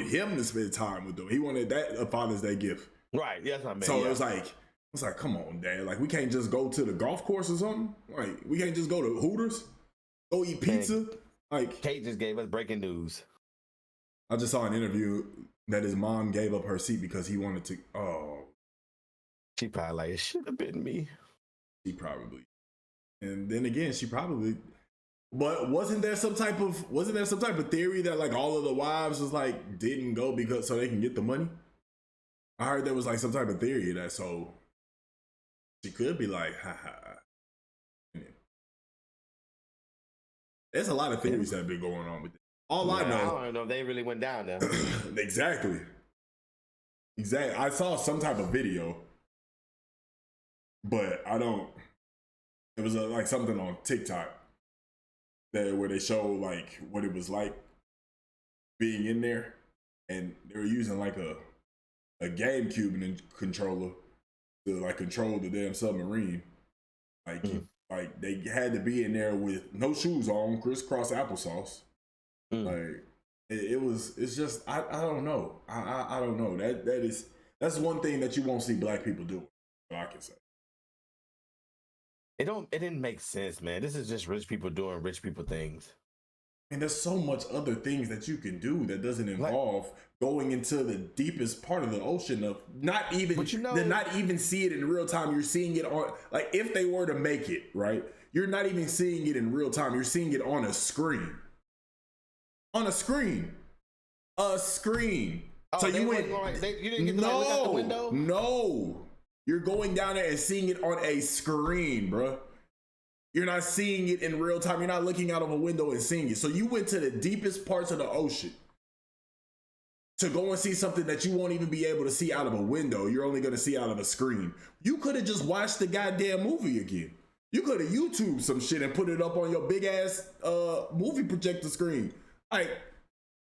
him to spend time with them. He wanted that a Father's Day gift. Right. Yes, I mean. So it was like, come on, Dad. Like, we can't just go to the golf course or something. Like, we can't just go to Hooters, go eat pizza. Man, like, Kate just gave us breaking news. I just saw an interview that his mom gave up her seat because he wanted to. Oh, she probably like, it should have been me. She probably. And then again, she probably. But wasn't there some type of theory that like all of the wives was like didn't go because so they can get the money? I heard there was like some type of theory that so she could be like, ha ha. There's a lot of theories that have been going on with it. All I I know, don't know if they really went down there. exactly. I saw some type of video, but I don't. It was like something on TikTok where they show like what it was like being in there, and they were using like a GameCube controller to like control the damn submarine. Like like they had to be in there with no shoes on, crisscross applesauce. Like it's just I don't know. I don't know. That's one thing that you won't see black people do. I can say. It didn't make sense, man. This is just rich people doing rich people things. And there's so much other things that you can do that doesn't involve going into the deepest part of the ocean of not even see it in real time. You're seeing it on, like, if they were to make it, right? You're not even seeing it in real time. You're seeing it on a screen. On a screen. A screen. Oh, so you went. You didn't get to look out the window? No. You're going down there and seeing it on a screen, bro. You're not seeing it in real time. You're not looking out of a window and seeing it. So you went to the deepest parts of the ocean to go and see something that you won't even be able to see out of a window. You're only going to see out of a screen. You could have just watched the goddamn movie again. You could have YouTubed some shit and put it up on your big ass movie projector screen. Like,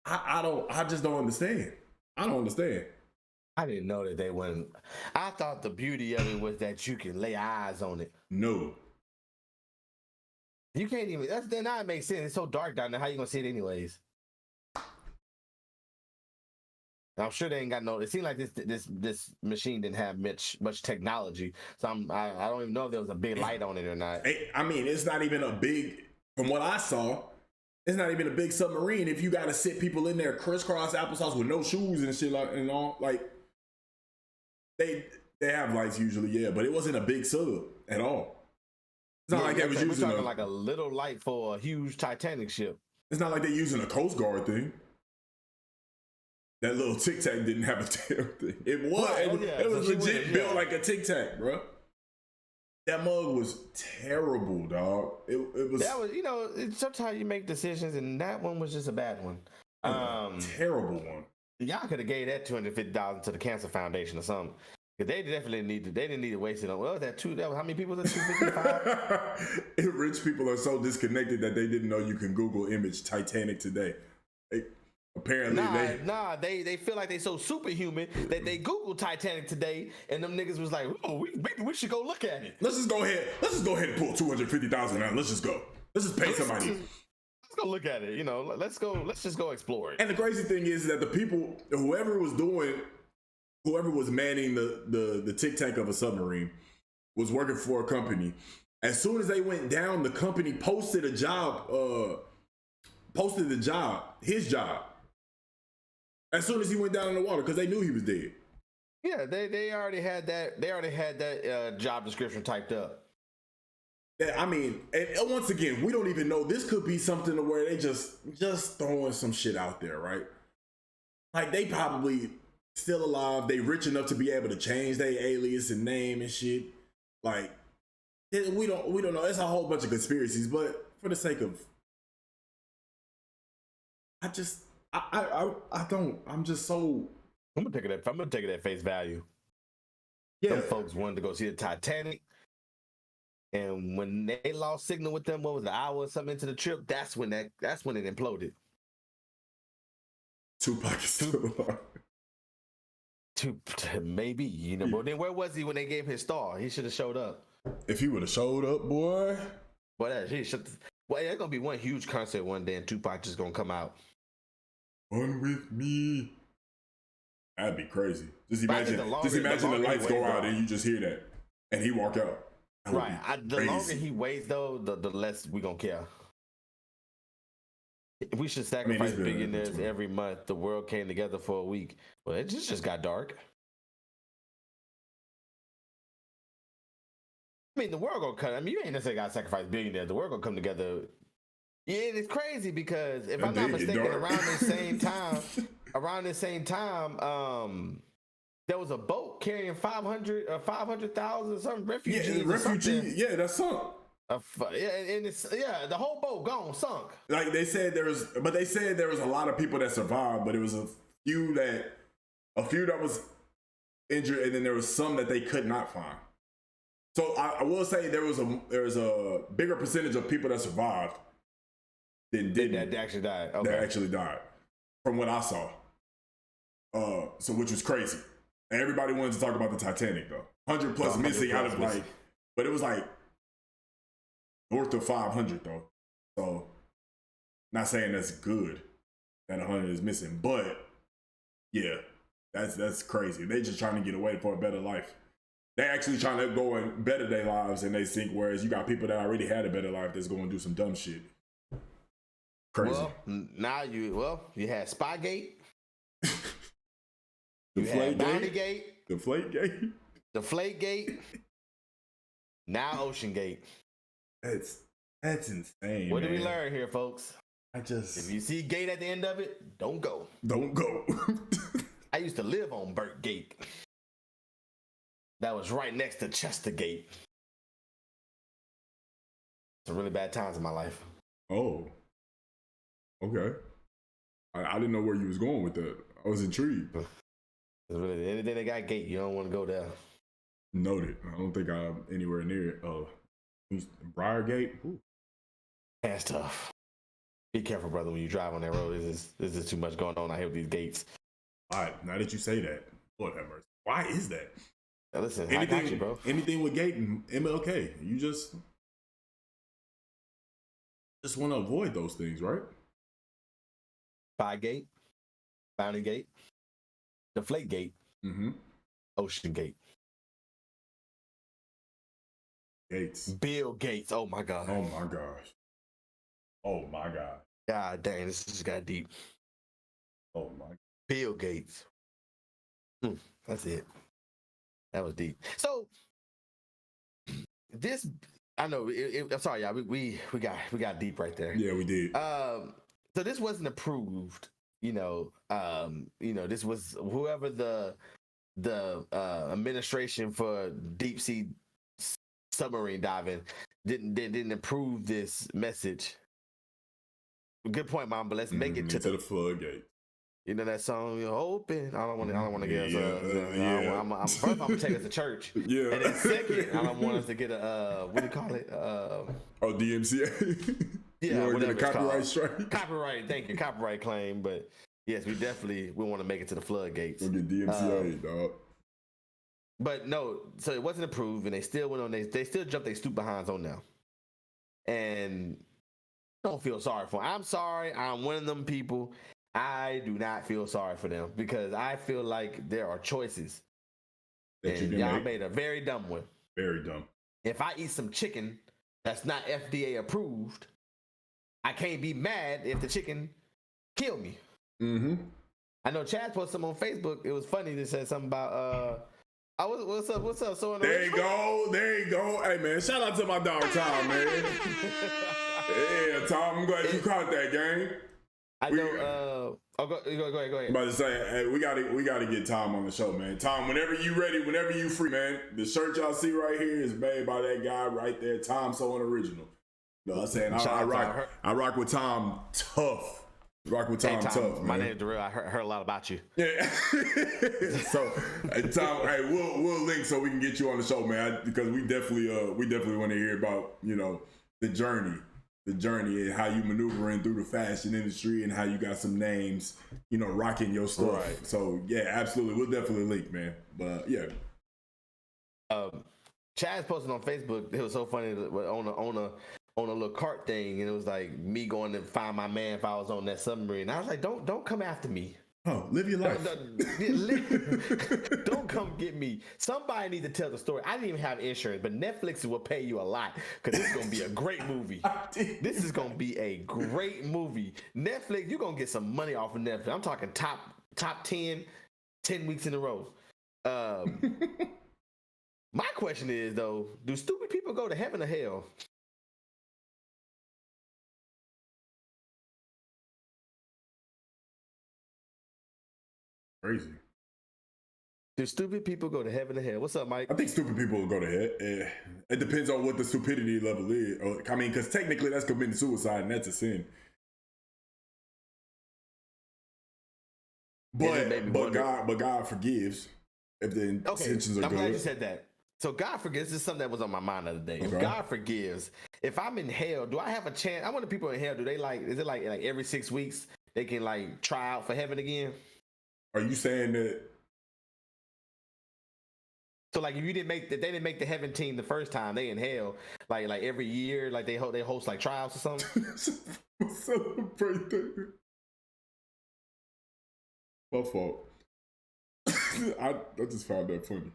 I just don't understand. I don't understand. I didn't know that they wouldn't. I thought the beauty of it was that you can lay eyes on it. No. You can't even. Then that makes sense. It's so dark down there. How you gonna see it anyways? I'm sure they ain't got no. It seemed like this machine didn't have much technology. So I don't even know if there was a big light on it or not. I mean, it's not even a big. From what I saw, it's not even a big submarine. If you got to sit people in there crisscross applesauce with no shoes and shit and all, like they have lights usually, yeah, but it wasn't a big sub at all. It's not like they was using like a little light for a huge Titanic ship. It's not like they're using a Coast Guard thing. That little Tic Tac didn't have a damn thing. It was. Right. It was legit built like a Tic Tac, bro. That mug was terrible, dog. It was. That was, sometimes you make decisions, and that one was just a bad one. Terrible one. Y'all could have gave that $250,000 to the Cancer Foundation or something. Cause they definitely they didn't need to waste it on. Well, that was how many people was that? 255. Rich people are so disconnected that they didn't know you can Google image Titanic today. Apparently, they feel like they so superhuman that they Googled Titanic today, and them niggas was like, "Oh, maybe we should go look at it." Let's just go ahead and pull $250,000 out. Let's just go. Let's just pay somebody. Let's go look at it. Let's just go explore it. And the crazy thing is that the people, whoever was manning the Tic Tac of a submarine, was working for a company. As soon as they went down, the company posted the job, his job. As soon as he went down in the water, because they knew he was dead. Yeah, they already had that. They already had that job description typed up. Yeah, I mean, and once again, we don't even know. This could be something to where they just throwing some shit out there, right? Like, they probably still alive. They rich enough to be able to change their alias and name and shit. Like, we don't know. It's a whole bunch of conspiracies, but for the sake of, I'm just so. I'm gonna take it at face value. Yeah, some folks wanted to go see the Titanic, and when they lost signal with them, what was it, an hour or something into the trip? That's when it imploded. Tupac is still alive. Maybe, but then where was he when they gave him his star? He should have showed up. If he would have showed up, boy. There's gonna be one huge concert one day, and Tupac just gonna come out. One with me. That'd be crazy. Just imagine the lights go out and you just hear that, and he walk out. Right. The longer he waits, though, the less we gonna care. If we should sacrifice billionaires every month, the world came together for a week. Well, it just got dark. I mean, the world gonna come. I mean, you ain't necessarily gotta sacrifice billionaires. The world gonna come together. Yeah, it's crazy because if I'm not mistaken, around this same time, there was a boat carrying 500,000 some refugees. Yeah, that's something. And it's the whole boat gone, sunk. Like they said there was a lot of people that survived, but it was a few that was injured, and then there was some that they could not find. So I will say there was a bigger percentage of people that survived than didn't. That actually died. Okay. That actually died, from what I saw. So which was crazy. And everybody wanted to talk about the Titanic though. 100 plus missing out of like, but it was like north of 500 though. So not saying that's good that 100 is missing, but yeah, that's crazy. They just trying to get away for a better life. They actually trying to go and better their lives, and they think, whereas you got people that already had a better life that's going to do some dumb shit. Crazy. Well, now you had Spygate. The you had Bountygate. Deflategate. Deflategate. Now OceanGate. That's insane. What did we learn here, folks? If you see gate at the end of it, don't go. Don't go. I used to live on Burt Gate. That was right next to Chestergate. Some really bad times in my life. Oh. Okay. I didn't know where you was going with that. I was intrigued. Really, anything that got gate, you don't want to go there. Noted. I don't think I'm anywhere near it. Briargate. Ooh. That's tough. Be careful, brother, when you drive on that road. This is too much going on out here with these gates. All right, now that you say that, Lord have mercy. Why is that? Now listen, anything, I got you, bro. Anything with gate and MLK, you just want to avoid those things, right? Spygate, Bountygate, Deflategate, OceanGate. Gates. Bill Gates. Oh my God. Oh my gosh. Oh my God. God dang, this just got deep. Oh my. Bill Gates. That's it. That was deep. So this, I know. I'm sorry, y'all. We got deep right there. Yeah, we did. So this wasn't approved. This was whoever the administration for deep sea submarine diving didn't approve this message. Good point, Mom. But let's make it to the floodgate. You know that song, open. I don't want to get us. First, I'm gonna take us to church. Yeah. And then second, I don't want us to get a what do you call it? DMCA. Yeah, you whatever get a copyright strike. Copyright, thank you, copyright claim. But yes, we want to make it to the floodgates. We'll get DMCA, dog. But no, so it wasn't approved, and they still went on. They still jumped their stoop behinds on now, and don't feel sorry for them. I'm sorry. I'm one of them people. I do not feel sorry for them because I feel like there are choices. That and y'all made a very dumb one. Very dumb. If I eat some chicken that's not FDA approved, I can't be mad if the chicken kill me. I know Chad posted something on Facebook. It was funny. They said something about what's up? So there you go. Hey man, shout out to my dog Tom, man. Yeah, Tom, I'm glad you caught that game. I know. Go ahead. I'm about to say, hey, we gotta get Tom on the show, man. Tom, whenever you ready, whenever you free, man. The shirt y'all see right here is made by that guy right there, Tom So Original. You know what I'm saying? I rock with Tom tough. Rock with Tom, tough, man. My name is Darrell. I heard a lot about you. Yeah. So, hey, Tom, hey, we'll link so we can get you on the show, man. Because we definitely want to hear about the journey and how you maneuvering through the fashion industry and how you got some names, rocking your stuff. Right. So yeah, absolutely, we'll definitely link, man. But yeah. Chaz posted on Facebook. It was so funny on a little cart thing, and it was like me going to find my man if I was on that submarine. I was like, don't come after me. Oh, live your life. Don't come get me. Somebody needs to tell the story. I didn't even have insurance, but Netflix will pay you a lot because this is going to be a great movie. This is going to be a great movie. Netflix, you're going to get some money off of Netflix. I'm talking top 10 weeks in a row. My question is, though, do stupid people go to heaven or hell? Crazy. Do stupid people go to heaven or hell? What's up, Mike? I think stupid people will go to hell. It depends on what the stupidity level is. I mean, because technically that's committing suicide and that's a sin. But God forgives if the intentions are good. I'm glad you said that. So God forgives. This is something that was on my mind the other day. Okay. If God forgives, if I'm in hell, do I have a chance? I wonder people in hell, do they is it like every 6 weeks they can like try out for heaven again? Are you saying that? So like if they didn't make the heaven team the first time, they in hell like every year, like they host like trials or something. Celebrate that. My fault. I just found that funny.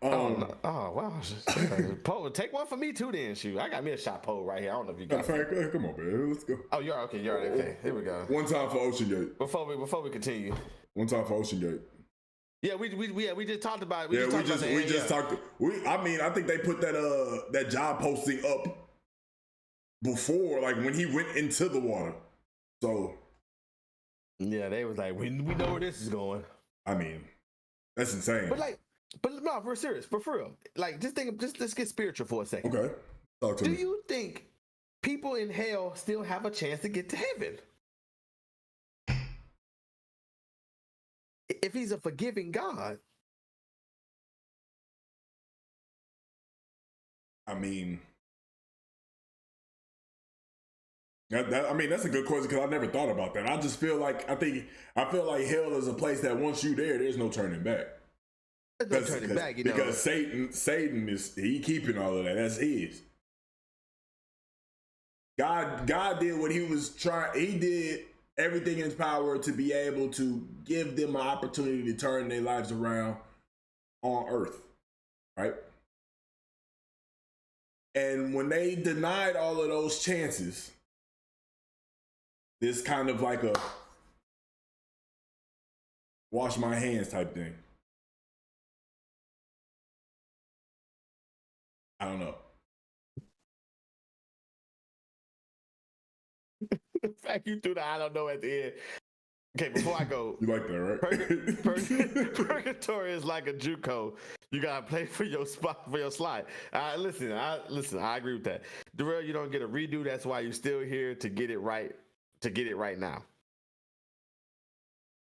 Wow. Poe, take one for me too then. Shoot, I got me a shot pole right here. I don't know if you got it. Come on, man. Let's go. Oh, you're okay. You're okay. Here we go. One time for Ocean Gate. Before we continue. One time for Ocean Gate. Yeah, we just talked about it. I think they put that job posting up before, like when he went into the water. So yeah, they was like, we know where this is going. I mean, that's insane. But no, for serious, for real. Like, let's get spiritual for a second. Okay. Talk to me. Do you think people in hell still have a chance to get to heaven? If he's a forgiving God. I mean, that's a good question because I never thought about that. I just feel like I feel like hell is a place that once you there's no turning back. There's no turning back, because Satan he keeping all of that. That's his. God did what he was trying. He did everything in his power to be able to give them an opportunity to turn their lives around on earth, right? And when they denied all of those chances, this kind of like a wash my hands type thing. I don't know. The fact you threw the I don't know at the end. Okay, before I go. You like that, right? Purgatory is like a JUCO. You gotta play for your spot, for your slide. Listen, I agree with that. Darrell, you don't get a redo. That's why you're still here to get it right now.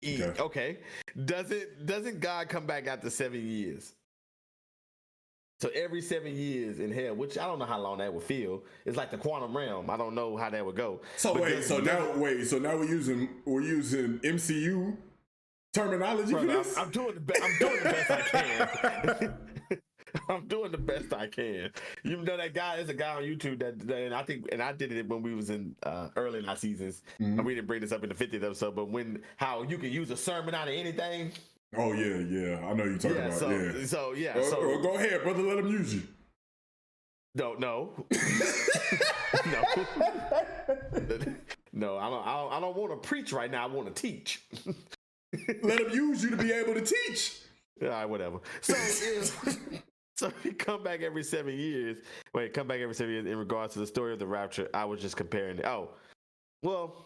Okay. Doesn't God come back after 7 years? So every 7 years in hell, which I don't know how long that would feel. It's like the quantum realm. I don't know how that would go. So now we're using MCU terminology for this? I'm doing the best I can. I'm doing the best I can. You know that guy, there's a guy on YouTube and I did it when we was in early in our seasons. Mm-hmm. We didn't bring this up in the 50th episode, but how you can use a sermon out of anything. Oh yeah. I know you're talking about. Go ahead, brother. Let him use you. No. No, I don't want to preach right now. I want to teach. Let him use you to be able to teach. All right, whatever. So if you come back every 7 years. Wait, come back every 7 years in regards to the story of the rapture. I was just comparing it. Oh, well.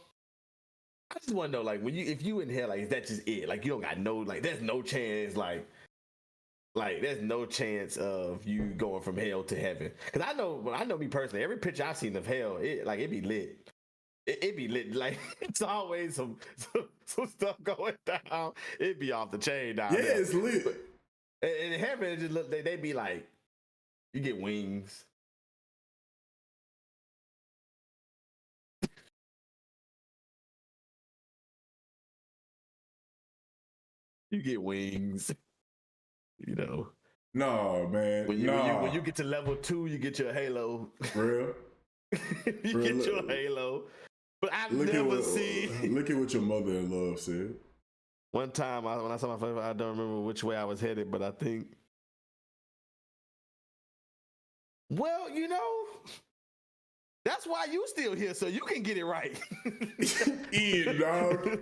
I just want to know, like, if you in hell, like, is that just it? Like, you don't got there's no chance, like there's no chance of you going from hell to heaven. Because I know me personally, every picture I've seen of hell, it be lit. It be lit. Like, it's always some stuff going down. It be off the chain down there. Yeah, it's lit. But in heaven, it just look, they be like, you get wings. You get wings, you know. No, man. When you get to level 2, you get your halo. Real? You get your halo. But I've never seen. Look at what your mother-in-law said. One time, when I saw my favorite, I don't remember which way I was headed, but I think. Well, you know, that's why you still here, so you can get it right. Ian, dog.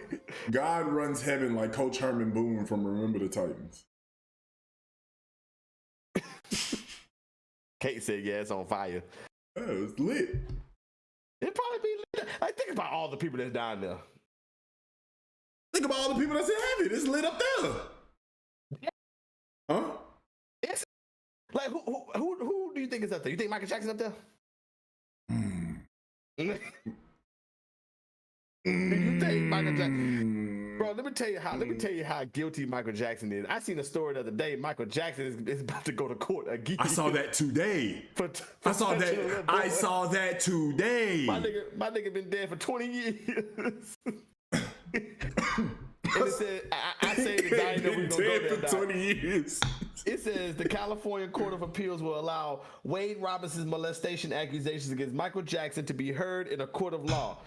God runs heaven like Coach Herman Boone from Remember the Titans. Kate said, yeah, it's on fire. Yeah, it's lit. It'd probably be lit. Like, think about all the people that's down there. Think about all the people that's in heaven. It's lit up there. Like who do you think is up there? You think Michael Jackson up there? Do you think Michael Jackson? Bro, let me tell you how guilty Michael Jackson is. I seen a story the other day. Michael Jackson is about to go to court again. I saw that today. I saw that today. My nigga been dead for 20 years. And it said, I say it because I ain't know we gonna go there. For 20 years. It says the California Court of Appeals will allow Wade Robinson's molestation accusations against Michael Jackson to be heard in a court of law.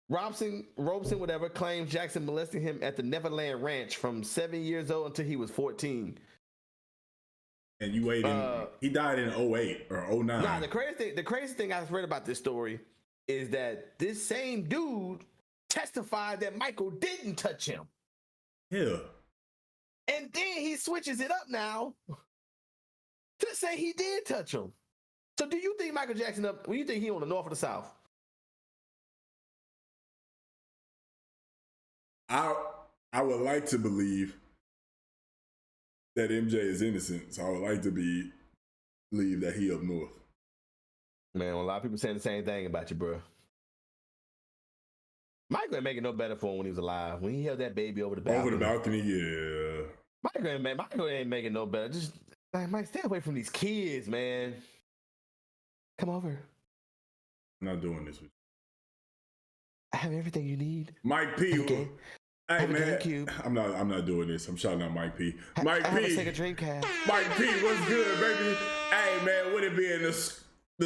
Robson, whatever, claims Jackson molested him at the Neverland Ranch from 7 years old until he was 14. And you waited. He died in 08 or 09. Nah, the crazy thing I read about this story is that this same dude testified that Michael didn't touch him. Yeah. And then he switches it up now to say he did touch him. So do you think Michael Jackson up? Well, you think he on the north or the south? I would like to believe that MJ is innocent, so I would like to believe that he up north. Man, well, a lot of people saying the same thing about you, bro. Michael ain't making no better for him when he was alive. When he held that baby over the balcony. Yeah. Michael ain't making no better. Just like, Mike, stay away from these kids, man. Come over. I'm not doing this with you. I have everything you need. Mike P. Okay. Hey man, I'm not doing this. I'm shouting out Mike P. Mike I P. take a drink, Cal. Mike P. What's good, baby? Hey man, would it be in the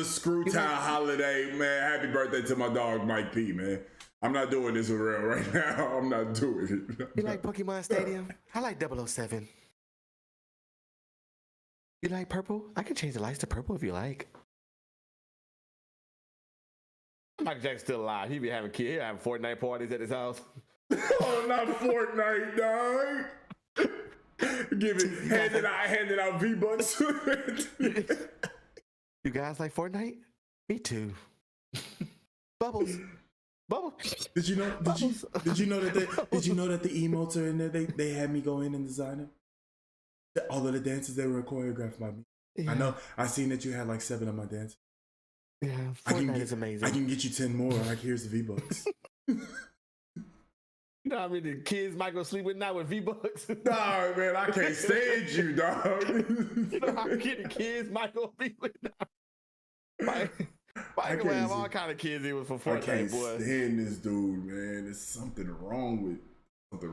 Screw Time holiday, man? Happy birthday to my dog Mike P. Man. I'm not doing this with real right now. I'm not doing it. You like Pokemon Stadium? I like 007. You like purple? I can change the lights to purple if you like. Michael Jackson's still alive. He be having kids. He having Fortnite parties at his house. Oh, not Fortnite, dog. Handing out V-Bucks. You guys like Fortnite? Me too. Bubbles. Did you know that the emotes are in there? They had me go in and design them. All of the dances, they were choreographed by me. Yeah. I know. I seen that you had like 7 of my dances. Yeah, Fortnite is amazing. I can get you 10 more. Like, here's the V-Bucks. You know how many kids might go sleep with now with V-Bucks? Nah, man, I can't stand you, dog. You know how many kids might go be with now? Mike gonna have all kind of kids he was for Fortnite, boy. I can't stand this dude, man. There's something wrong. But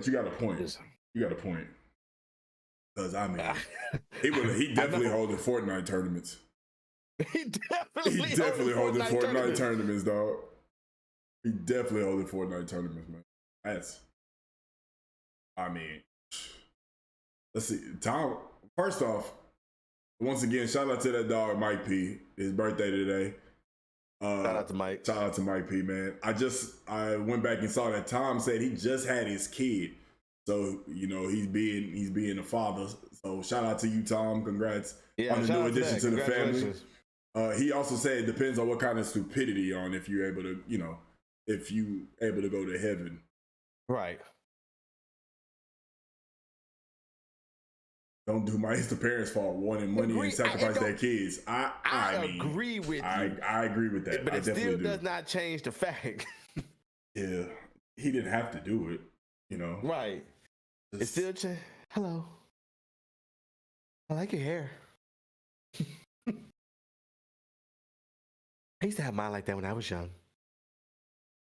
you got a point. Because, I mean, he definitely holding Fortnite tournaments. He definitely holding Fortnite tournaments, dog. He definitely holding Fortnite tournaments, man. I mean, let's see. Tom, first off, once again, shout out to that dog, Mike P. His birthday today. Shout out to Mike. Shout out to Mike P, man. I went back and saw that Tom said he just had his kid. So, you know, he's being a father. So shout out to you, Tom. Congrats on the new addition to the family. He also said it depends on what kind of stupidity you're on if you're able to, you know, if you able to go to heaven. Right. Don't do it's the parents' fault wanting money and sacrifice their kids. I mean, agree with you. I agree with that. But it still does not change the fact. Yeah. He didn't have to do it, you know. Right. It's still hello. I like your hair. I used to have mine like that when I was young.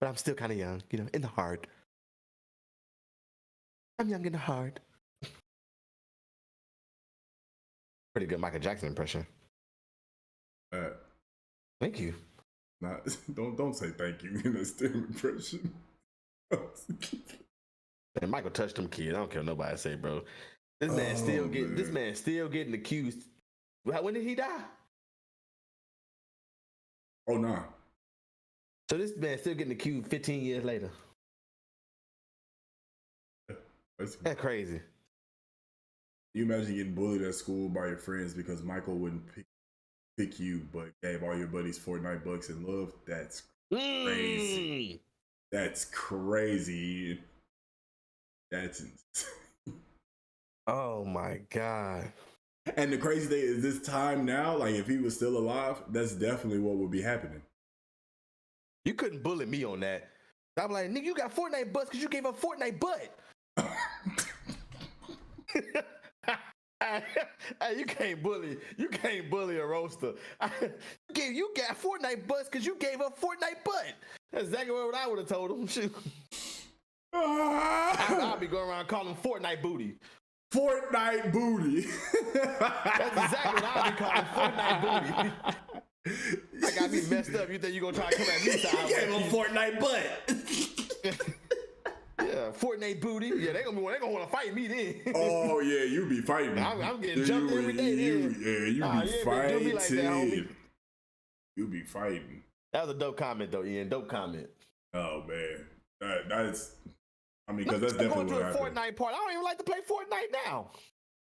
But I'm still kind of young, you know, in the heart. I'm young in the heart. Pretty good Michael Jackson impression. Thank you. Don't say thank you in a STEM impression. And Michael touched them kids. I don't care what nobody say, bro. This man still getting accused. When did he die? Oh no. So this man still getting accused 15 years later. That's crazy. You imagine getting bullied at school by your friends because Michael wouldn't pick you, but gave all your buddies Fortnite bucks and love? That's crazy. That's crazy. That's insane. Oh my God. And the crazy thing is, this time now, like if he was still alive, that's definitely what would be happening. You couldn't bully me on that. I'm like, nigga, you got Fortnite butts because you gave up Fortnite butt. Hey, you can't bully a roaster. You got Fortnite butts because you gave up Fortnite butt. That's exactly what I would have told him. Shoot. I'll be going around calling Fortnite booty. Fortnite booty. That's exactly what I'll be calling Fortnite booty. I got me messed up. You think you gonna try to come at me? You gave him Fortnite butt. Yeah, Fortnite booty. Yeah, they gonna want to fight me then. Oh yeah, you be fighting. I'm getting jumped every day. You be fighting. Like that, you be fighting. That was a dope comment though, Ian. Dope comment. Oh man, that's. I mean, because that's definitely what happened. Fortnite part. I don't even like to play Fortnite now.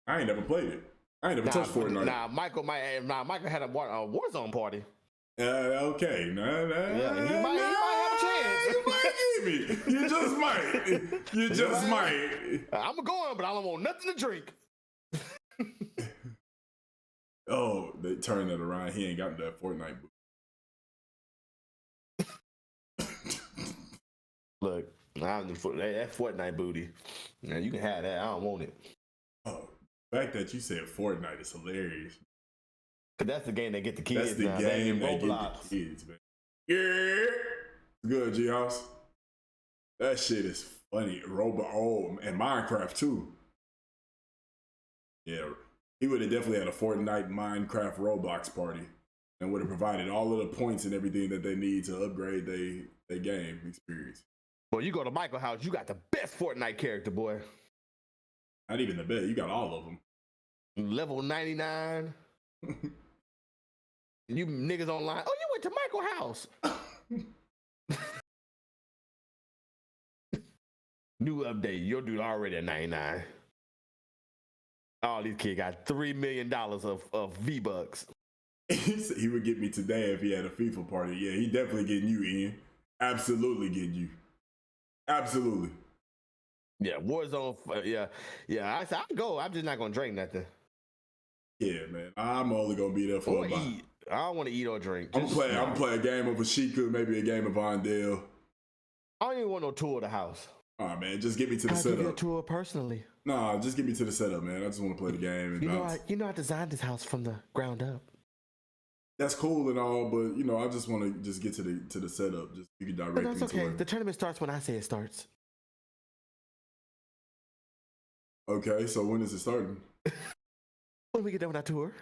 I ain't never played it. I ain't never touched Fortnite. Michael had a Warzone party. Okay. Yeah, he might have a chance. You might give me. You just might. You just might. I'm going, but I don't want nothing to drink. Oh, they turned it around. He ain't got that Fortnite boot. Look, that Fortnite booty. Now you can have that. I don't want it. Oh, the fact that you said Fortnite is hilarious. Cause that's the game that get the kids. That's the now. game that get the kids, man. Yeah, good, G House. That shit is funny. And Minecraft too. Yeah, he would have definitely had a Fortnite, Minecraft, Roblox party, and would have provided all of the points and everything that they need to upgrade their game experience. Well, you go to Michael's house, you got the best Fortnite character, boy. Not even the best. You got all of them. Level 99. You niggas online. Oh, you went to Michael's house. New update. Your dude already at 99. All these kids got $3 million of V-Bucks. He would get me today if he had a FIFA party. Yeah, he definitely getting you, Ian. Absolutely getting you. Absolutely. Yeah, Warzone. Yeah. I said I go. I'm just not gonna drink nothing. Yeah, man. I'm only gonna be there for eat. I don't want to eat or drink. I'm gonna play a game of Ashika, maybe a game of Vondale. I don't even want no tour of the house. All right, man. Just get me to the I'll setup. give you a tour personally. Nah, just get me to the setup, man. I just want to play the game and bounce. I designed this house from the ground up. That's cool and all, but I just want to just get to the setup. Just you can direct me that's okay. to it. The tournament starts when I say it starts. Okay, so when is it starting? When we get done with our tour.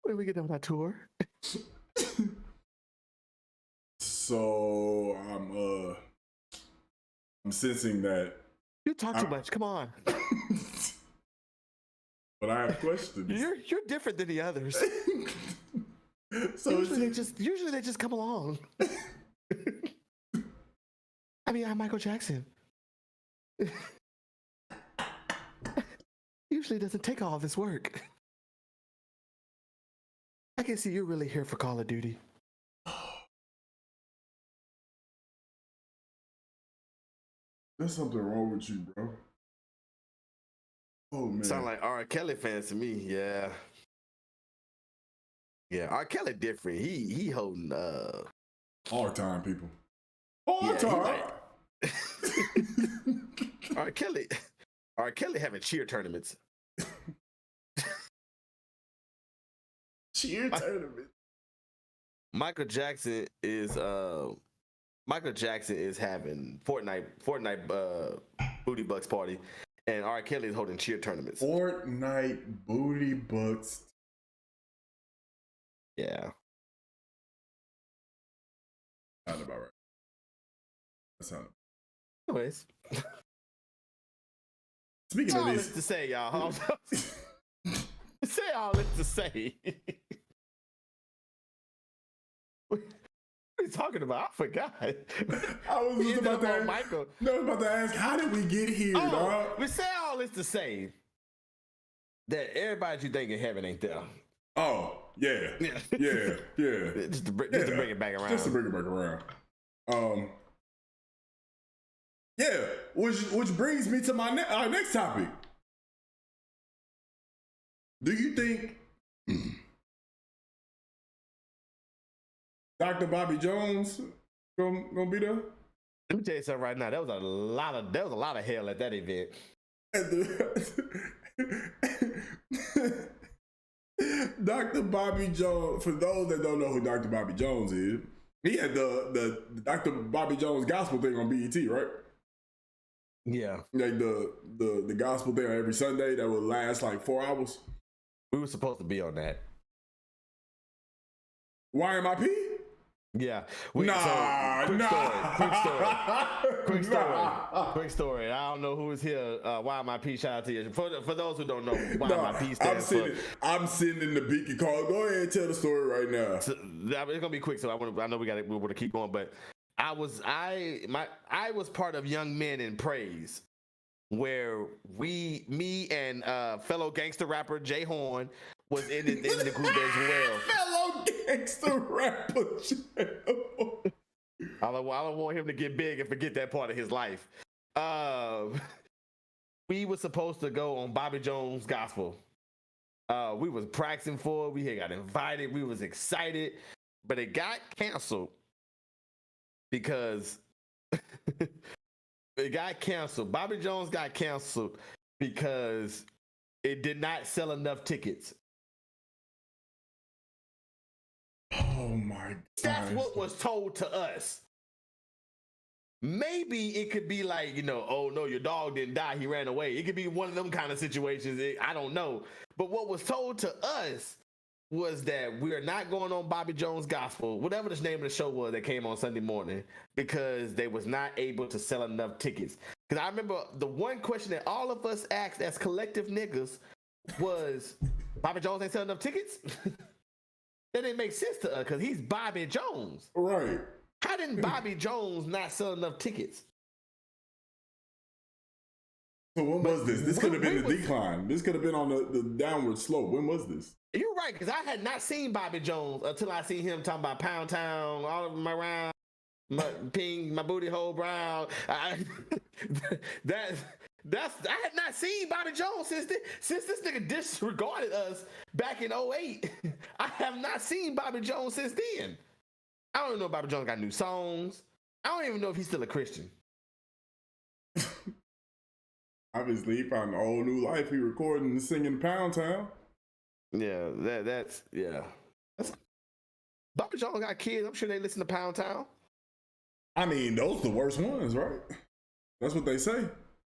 When we get done with our tour. So I'm sensing that you talk too much. Come on. But I have questions. You're different than the others. So usually they just come along. I mean, I'm Michael Jackson. Usually it doesn't take all this work. I can see you're really here for Call of Duty. There's something wrong with you, bro. Oh man. Sound like R. Kelly fans to me, yeah. Yeah, R. Kelly different. He holding all time people. All time. R. Kelly having cheer tournaments. Cheer tournament. Michael Jackson is having Fortnite booty bucks party, and R. Kelly is holding cheer tournaments. Fortnite booty bucks. Yeah. Sound about right. That sounded. Anyways. Speaking of this to say, y'all. Say all this to say. What are you talking about? I forgot. I was just about to ask, Michael. No, I was about to ask, how did we get here, dog? We say all this to say that everybody you think in heaven ain't there. Oh, yeah. Yeah. Just to bring it back around. Just to bring it back around. Yeah, which brings me to our next topic. Do you think Dr. Bobby Jones gonna be there? Let me tell you something right now. There was a lot of hell at that event. Dr. Bobby Jones, for those that don't know who Dr. Bobby Jones is, he had the Dr. Bobby Jones gospel thing on BET, right? Yeah. Like the gospel thing every Sunday that would last like 4 hours. We were supposed to be on that. YMIP? Yeah. Quick story. I don't know who is here. YMIP, shout out to you. For those who don't know, YMIP stands I'm sitting in the beacon call. Go ahead and tell the story right now. So, it's gonna be quick, so I know we want to keep going, but I was part of Young Men in Praise, where me and fellow gangster rapper Jay Horn was in the group as well. Fellow gangster rapper Jay Horn. I don't want him to get big and forget that part of his life. We were supposed to go on Bobby Jones Gospel. We was practicing for it. We had got invited. We was excited, but it got canceled because it got canceled. Bobby Jones got canceled because it did not sell enough tickets. Oh my God. That's what was told to us. Maybe it could be like, oh no, your dog didn't die, he ran away. It could be one of them kind of situations. I don't know. But what was told to us was that we are not going on Bobby Jones Gospel, whatever the name of the show was that came on Sunday morning, because they was not able to sell enough tickets. Because I remember the one question that all of us asked as collective niggas was, Bobby Jones ain't selling enough tickets? That didn't make sense to us because he's Bobby Jones. Right. How didn't Bobby Jones not sell enough tickets? So when was this? This could have been the decline. This could have been on the downward slope. When was this? You're right, because I had not seen Bobby Jones until I seen him talking about Pound Town, all of my round, my ping, my booty hole brown. I had not seen Bobby Jones since this nigga disregarded us back in 2008. I have not seen Bobby Jones since then. I don't even know if Bobby Jones got new songs. I don't even know if he's still a Christian. Obviously, he found a whole new life. He recording and singing Pound Town. Yeah, that's Bobby Jones got kids. I'm sure they listen to Pound Town. I mean, those are the worst ones, right? That's what they say.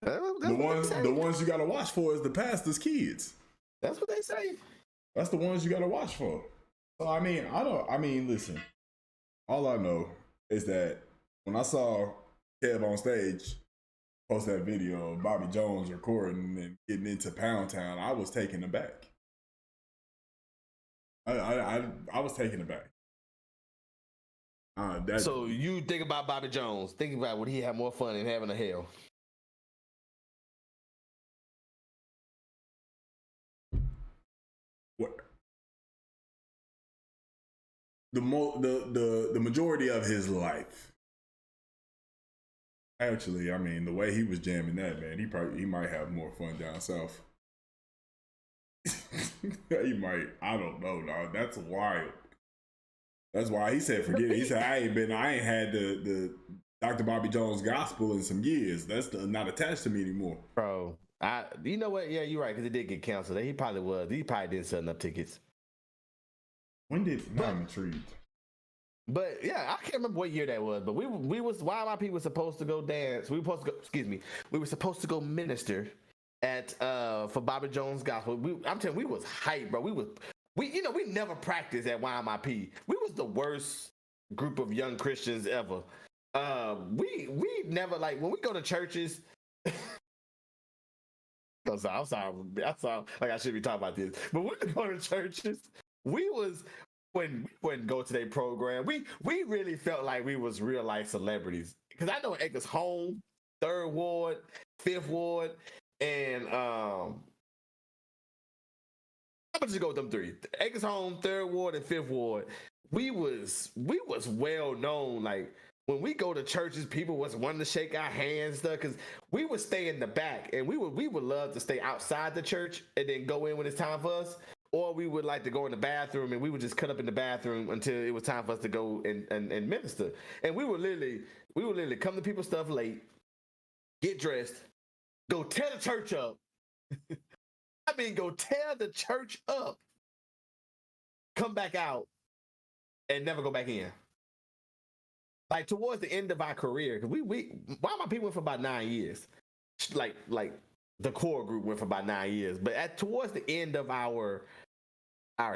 The ones you gotta watch for is the pastor's kids. That's what they say. That's the ones you gotta watch for. So I mean, listen. All I know is that when I saw Kev on stage post that video of Bobby Jones recording and getting into Pound Town, I was taken aback. I was taken aback. So you think about Bobby Jones, think about would he have more fun in having a hell? What? The majority of his life. Actually, I mean, the way he was jamming that, man, he might have more fun down south. He might. I don't know, dog. That's wild. That's why he said forget it. He said I ain't had the Dr. Bobby Jones gospel in some years. That's not attached to me anymore. Bro, you know what? Yeah, you're right, because it did get canceled. He probably didn't sell enough tickets. When did I'm intrigued. But yeah, I can't remember what year that was, but we was YYP was supposed to go dance. We were supposed to go minister at for Bobby Jones gospel. I'm telling you, we was hyped, bro. We never practiced at YMIP. We was the worst group of young Christians ever. We never, like, when we go to churches. I'm sorry. Like I should be talking about this, but when we go to churches, we wouldn't go to their program. We really felt like we was real life celebrities. Because I know Acres Home, 3rd Ward, 5th Ward, and I'm gonna just go with them three. Acres Home, 3rd Ward, and 5th Ward. We was well known. Like when we go to churches, people was wanting to shake our hands and stuff because we would stay in the back, and we would love to stay outside the church and then go in when it's time for us, or we would like to go in the bathroom and we would just cut up in the bathroom until it was time for us to go and minister. And we would literally come to people's stuff late, get dressed, go tear the church up. I mean, go tear the church up, come back out, and never go back in. Like towards the end of our career, because why my people went for about 9 years. Like the core group went for about 9 years. But towards the end of our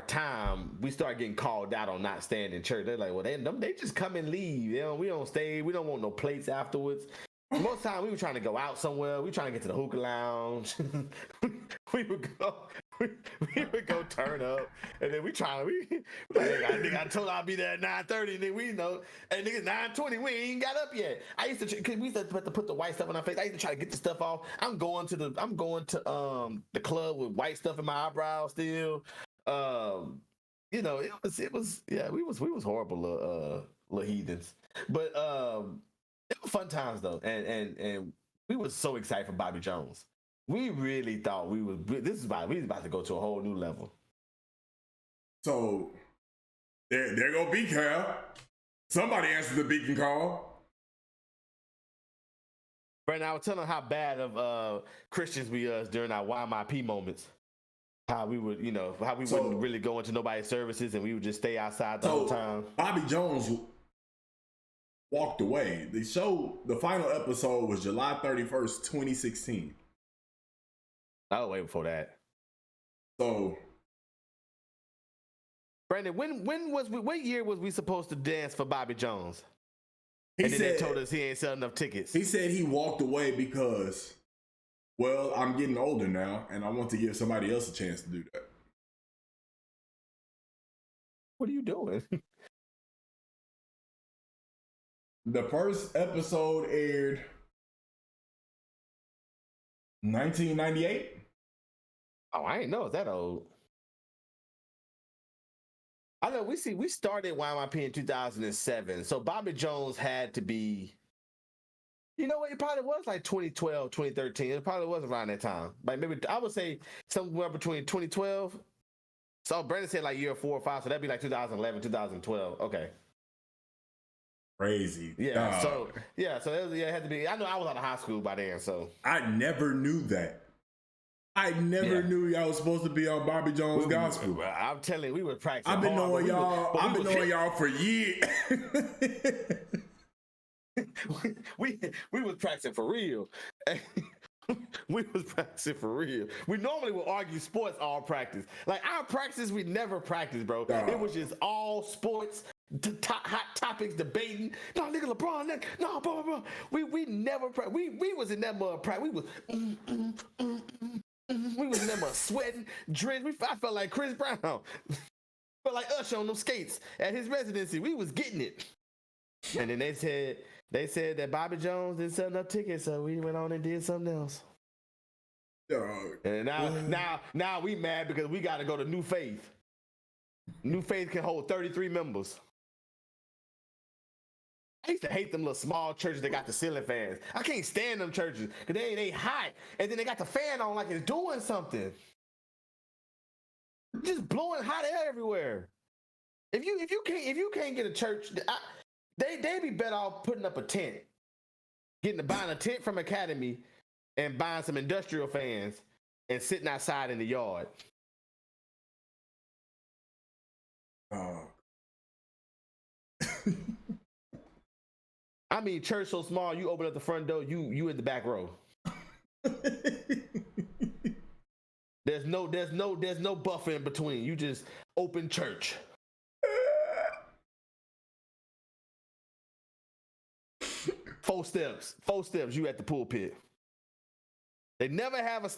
time, we started getting called out on not staying in church. They're like, well, they just come and leave. We don't stay. We don't want no plates afterwards. Most time we were trying to go out somewhere. We trying to get to the hookah lounge. we would go turn up, and then I told I'd be there at 9:30, and then and niggas 9:20, we ain't got up yet. I used to, cause we used to have to put the white stuff on our face. I used to try to get the stuff off. I'm going to the club with white stuff in my eyebrows still. We was horrible little heathens, but it was fun times though, and we was so excited for Bobby Jones. We really thought we was about to go to a whole new level. So there go B Cal. Somebody answered the beacon call. Brandon, I was telling how bad of Christians we was during our YMIP moments. How we would, wouldn't really go into nobody's services and we would just stay outside the whole time. Bobby Jones walked away. The final episode was July 31st, 2016. Oh, way before that. So, Brandon, what year was we supposed to dance for Bobby Jones? They told us he ain't selling enough tickets. He said he walked away because, well, I'm getting older now, and I want to give somebody else a chance to do that. What are you doing? The first episode aired 1998. Oh, I ain't know it's that old. I know we started YMIP in 2007, so Bobby Jones had to be, you know what, it probably was like 2012, 2013. It probably was around that time. Like maybe I would say somewhere between 2012. So Brandon said like year 4 or 5, so that'd be like 2011, 2012. Okay. Crazy. Yeah. Dog. So it had to be. I know I was out of high school by then, so I never knew that. I never knew y'all was supposed to be on Bobby Jones Gospel. I'm telling you, we were practicing. I've been knowing y'all for years. we was practicing for real. We was practicing for real. We normally would argue sports all practice. Like our practice, we never practiced, bro. Dog. It was just all sports. Hot topics, debating. No, nigga, LeBron. No, blah, blah, blah. We never. We was in that mud practice. We was. We was in that mud sweating, drenched. I felt like Chris Brown. Felt like Usher on them skates at his residency. We was getting it. And then they said that Bobby Jones didn't sell enough tickets, so we went on and did something else. Dog. And now we mad because we got to go to New Faith. New Faith can hold 33 members. I used to hate them little small churches that got the ceiling fans. I can't stand them churches because they hot, and then they got the fan on like it's doing something. Just blowing hot air everywhere. If you can't get a church, they be better off putting up a tent, buying a tent from Academy, and buying some industrial fans and sitting outside in the yard. I mean, church so small, you open up the front door, you in the back row. There's no buffer in between. You just open church. 4 steps. You at the pulpit. They never have a.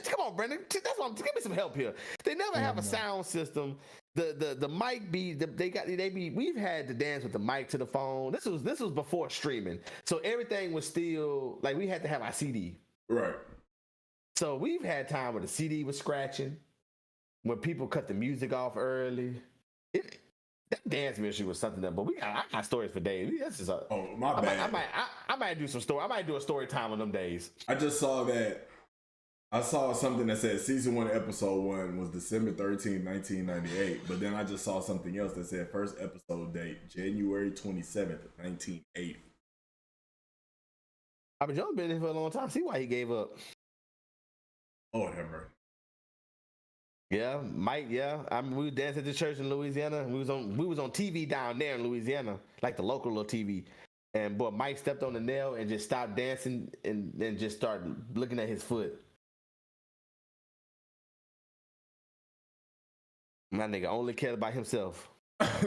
Come on, Brendan. That's what give me some help here. They never have a sound system. The mic we've had to dance with the mic to the phone. This was before streaming, so everything was still like we had to have our CD. Right. So we've had time where the CD was scratching, when people cut the music off early. That dance ministry was something that, but I got stories for days. That's just my bad. I might do some story. I might do a story time on them days. I just saw that. I saw something that said season 1, episode 1 was December 13th, 1998. But then I just saw something else that said first episode date January 27th, 1980. Bobby Jones been in for a long time. See why he gave up. Lord have mercy. Yeah, Mike. Yeah, we was dancing at the church in Louisiana. We was on TV down there in Louisiana, like the local little TV. And boy, Mike stepped on the nail and just stopped dancing and then just started looking at his foot. My nigga only cared about himself.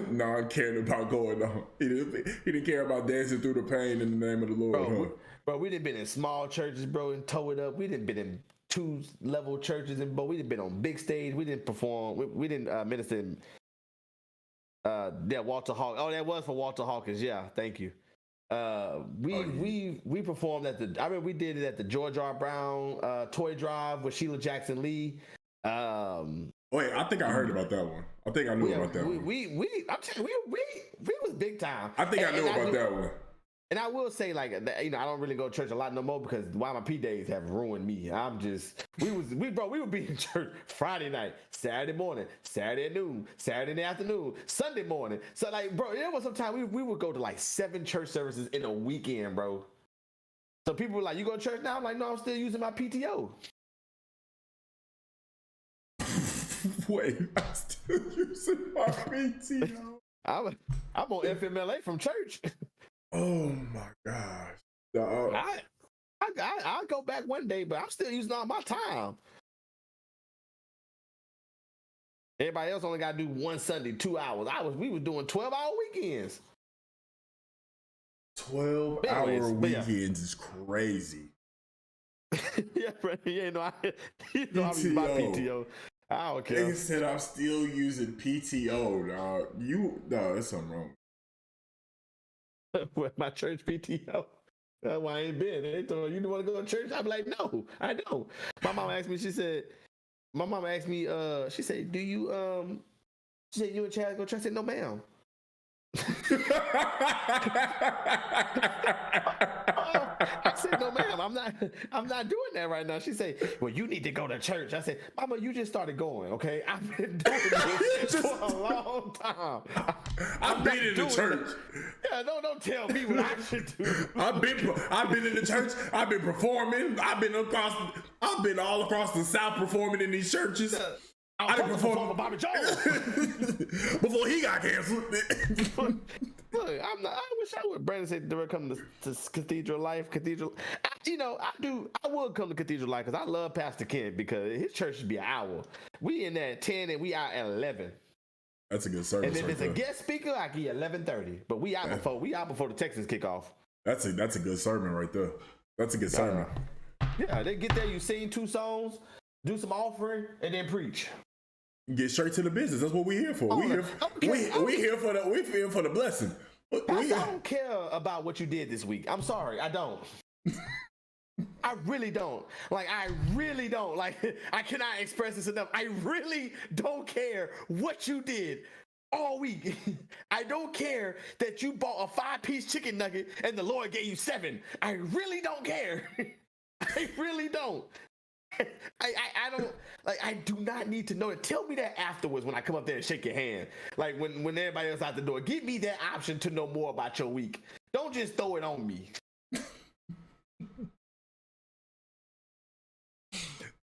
No, I cared about going on. He didn't care about dancing through the pain in the name of the Lord. Bro, we done been in small churches, bro, and tow it up. We done been in 2-level churches, and bro, we done been on big stage. We didn't perform. We didn't minister in Walter Hawkins. Oh, that was for Walter Hawkins. Yeah, thank you. We performed at I remember we did it at the George R. Brown toy drive with Sheila Jackson Lee. Wait, I think I heard about that one. I think I knew about that one. I'm telling you, we was big time. I think I knew about that one. And I will say, like, I don't really go to church a lot no more because YMP days have ruined me. We would be in church Friday night, Saturday morning, Saturday at noon, Saturday in the afternoon, Sunday morning. So, like, bro, there was some time we would go to like 7 church services in a weekend, bro. So people were like, "You go to church now?" I'm like, "No, I'm still using my PTO." Wait, I'm still using my PTO. I'm on FMLA from church. Oh my gosh! I'll go back one day, but I'm still using all my time. Everybody else only got to do one Sunday, 2 hours. We were doing 12-hour weekends. 12-hour weekends is crazy. Yeah, bro. You know, I'm using my PTO. I don't care. They said I'm still using PTO, dog. No, there's something wrong. With my church PTO. That's why I ain't been. They told you want to go to church? I'm like, no, I don't. My mom asked me, she said, she said, do you, she said, you and Chad go to church? I said, no, ma'am. I said, no, ma'am, I'm not doing that right now. She said, well, you need to go to church. I said, Mama, you just started going, okay? I've been doing this for a long time. I've been in the church. Yeah, don't tell me what I should do. I've been in the church. I've been performing. I've been all across the South performing in these churches. I didn't perform with Bobby Jones before he got canceled. Look, I wish I would. Brandon said, "Do I come to Cathedral Life?" Cathedral, I would come to Cathedral Life because I love Pastor Ken because his church should be an hour. We in there at 10 and we out at 11. That's a good service. And if it's a guest speaker, I get 11:30. But we out before the Texans kick off. That's a good sermon right there. That's a good sermon. Yeah, they get there. You sing 2 songs, do some offering, and then preach. Get straight to the business. That's what we're here for. We're here for the blessing. I don't care about what you did this week. I'm sorry, I don't. I really don't. Like, I really don't. Like, I cannot express this enough. I really don't care what you did all week. I don't care that you bought a 5-piece chicken nugget and the Lord gave you 7. I really don't care. I really don't. I don't like. I do not need to know it. Tell me that afterwards when I come up there and shake your hand. Like when everybody else out the door. Give me that option to know more about your week. Don't just throw it on me.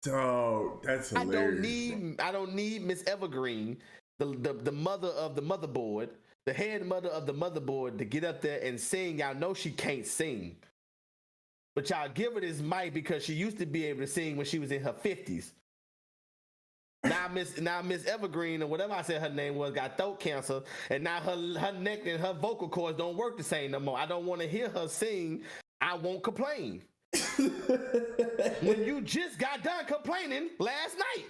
Dog, that's hilarious. I don't need Miss Evergreen, the mother of the motherboard, the head mother of the motherboard, to get up there and sing. Y'all know she can't sing. But y'all give her this mic because she used to be able to sing when she was in her 50s. Now Miss Evergreen, or whatever I said her name was, got throat cancer, and now her neck and her vocal cords don't work the same no more. I don't want to hear her sing. I won't complain. When you just got done complaining last night.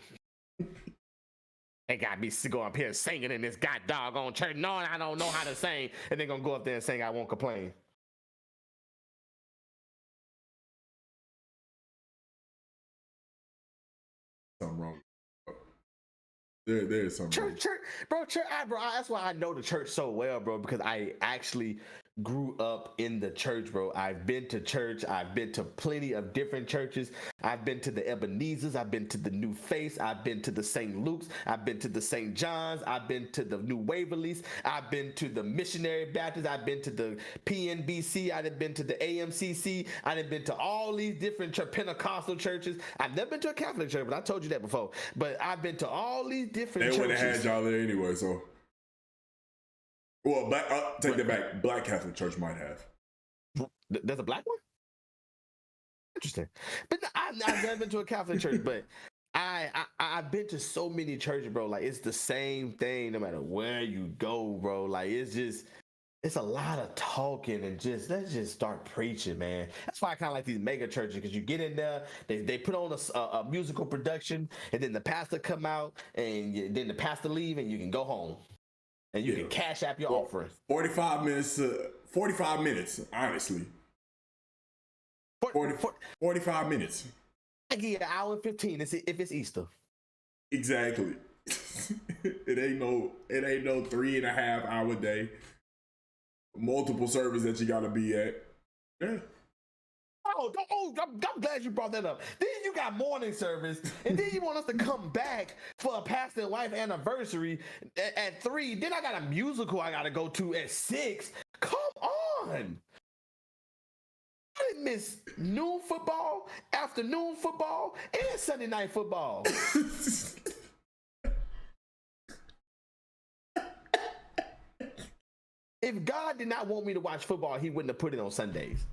They got me going up here singing in this doggone church. No, I don't know how to sing. And they're going to go up there and sing, I won't complain. Something wrong. There's something. Church, bro. That's why I know the church so well, bro, because I actually grew up in the church, bro. I've been to church. I've been to plenty of different churches. I've been to the Ebenezer's. I've been to the New Face. I've been to the St. Luke's. I've been to the St. John's. I've been to the New Waverly's. I've been to the Missionary Baptist. I've been to the PNBC. I've been to the AMCC. I've been to all these different Pentecostal churches. I've never been to a Catholic church, but I told you that before. But I've been to all these different churches. They would have had y'all there anyway, so. Well, take that back. Black Catholic Church might have. There's a black one? Interesting. But I've never been to a Catholic church, but I've been to so many churches, bro. Like, it's the same thing no matter where you go, bro. Like, it's a lot of talking and let's just start preaching, man. That's why I kind of like these mega churches, because you get in there, they put on a musical production, and then the pastor come out, and then the pastor leave, and you can go home. And you can cash app your offering. 45 minutes, honestly. 45 minutes. I give you an hour and 15 if it's Easter. Exactly. It ain't no 3.5 hour day. Multiple service that you gotta be at. Yeah. I'm glad you brought that up. Then you got morning service, and then you want us to come back for a pastor and wife anniversary at 3. Then I got a musical I gotta go to at 6. Come on. I didn't miss noon football, afternoon football, and Sunday night football. If God did not want me to watch football, he wouldn't have put it on Sundays.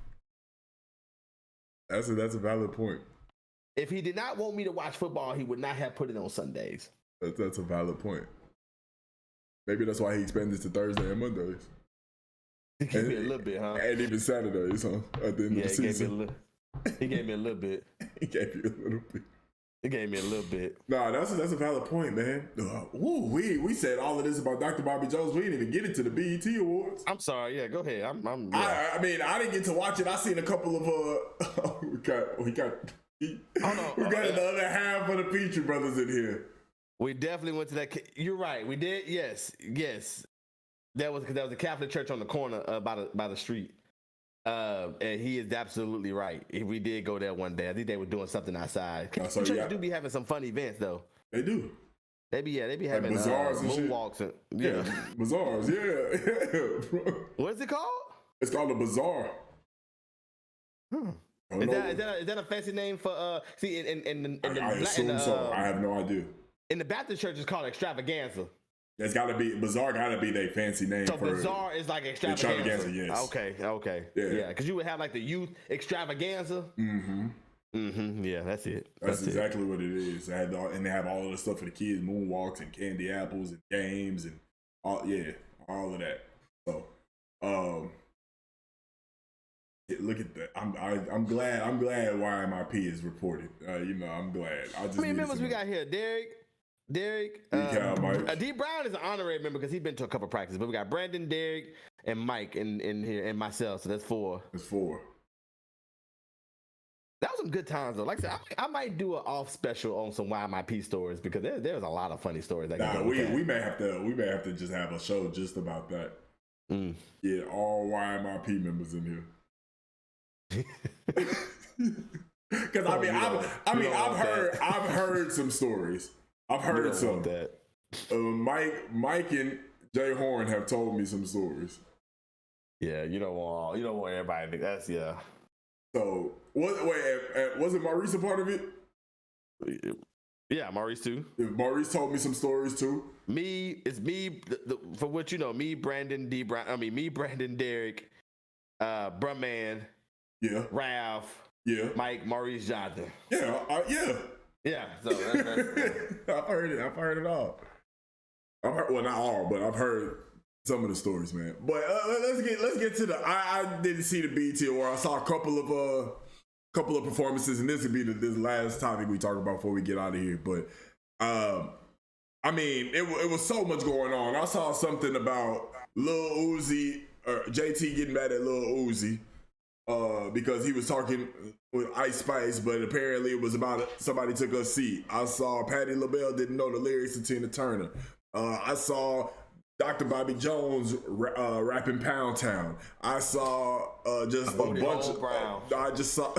That's a valid point. If he did not want me to watch football, he would not have put it on Sundays. That's a valid point. Maybe that's why he expanded to Thursday and Mondays. He gave me a little bit, huh? And even Saturdays, huh? At the end of the season. He gave me a little bit. He gave you a little bit. It gave me a little bit. Nah, that's a valid point, man. We said all of this about Dr. Bobby Jones. We didn't even get into the BET Awards. I'm sorry. Yeah, go ahead. I mean, I didn't get to watch it. I seen a couple of we got the other half of the Petrie brothers in here. We definitely went to that. You're right. We did. Yes. That was a Catholic church on the corner by the street. And he is absolutely right. We did go there one day. I think they were doing something outside. Churches do be having some fun events though. They do. They be having bazaars and moonwalks and bazaars. Yeah. Bro. What is it called? It's called a bazaar. Is that a fancy name for see in I assume so. I have no idea. In the Baptist church, it's called extravaganza. It's gotta be bazaar. Gotta be their fancy name. So bazaar is like extravaganza. Yes. Okay. Yeah. Because you would have like the youth extravaganza. Yeah, that's it. That's exactly what it is. They have and they have all of the stuff for the kids: moonwalks and candy apples and games and all of that. So, look at that. I'm glad YMIP is reported. I'm glad. How many members we got here? Derek, D Brown is an honorary member because he's been to a couple practices, but we got Brandon, Derek, and Mike in here, and myself, so that's 4. That's 4. That was some good times though. Like I said, I might do an off special on some YMIP stories because there's a lot of funny stories. We may have to just have a show just about that. Yeah, all YMIP members in here. Because I've heard some stories. I've heard some. Mike and Jay Horn have told me some stories. Yeah, you don't want everybody to think that's So was it Maurice a part of it? Yeah, Maurice too. Maurice told me some stories too. It's me. For what you know, me, Brandon, Brandon, Derek, Brumman, Ralph, Mike, Maurice, Jonathan. Yeah, so I've heard it all. Well, not all, but I've heard some of the stories, man. But let's get to I didn't see the BET Award. I saw a couple of performances, and this would be this last topic we talk about before we get out of here. But it was so much going on. I saw something about Lil Uzi, or JT getting mad at Lil Uzi. because he was talking with Ice Spice, but apparently it was about somebody took her seat. I saw Patti LaBelle didn't know the lyrics to Tina Turner. I saw Dr. Bobby Jones rapping Pound Town. I saw just a bunch of. I just saw.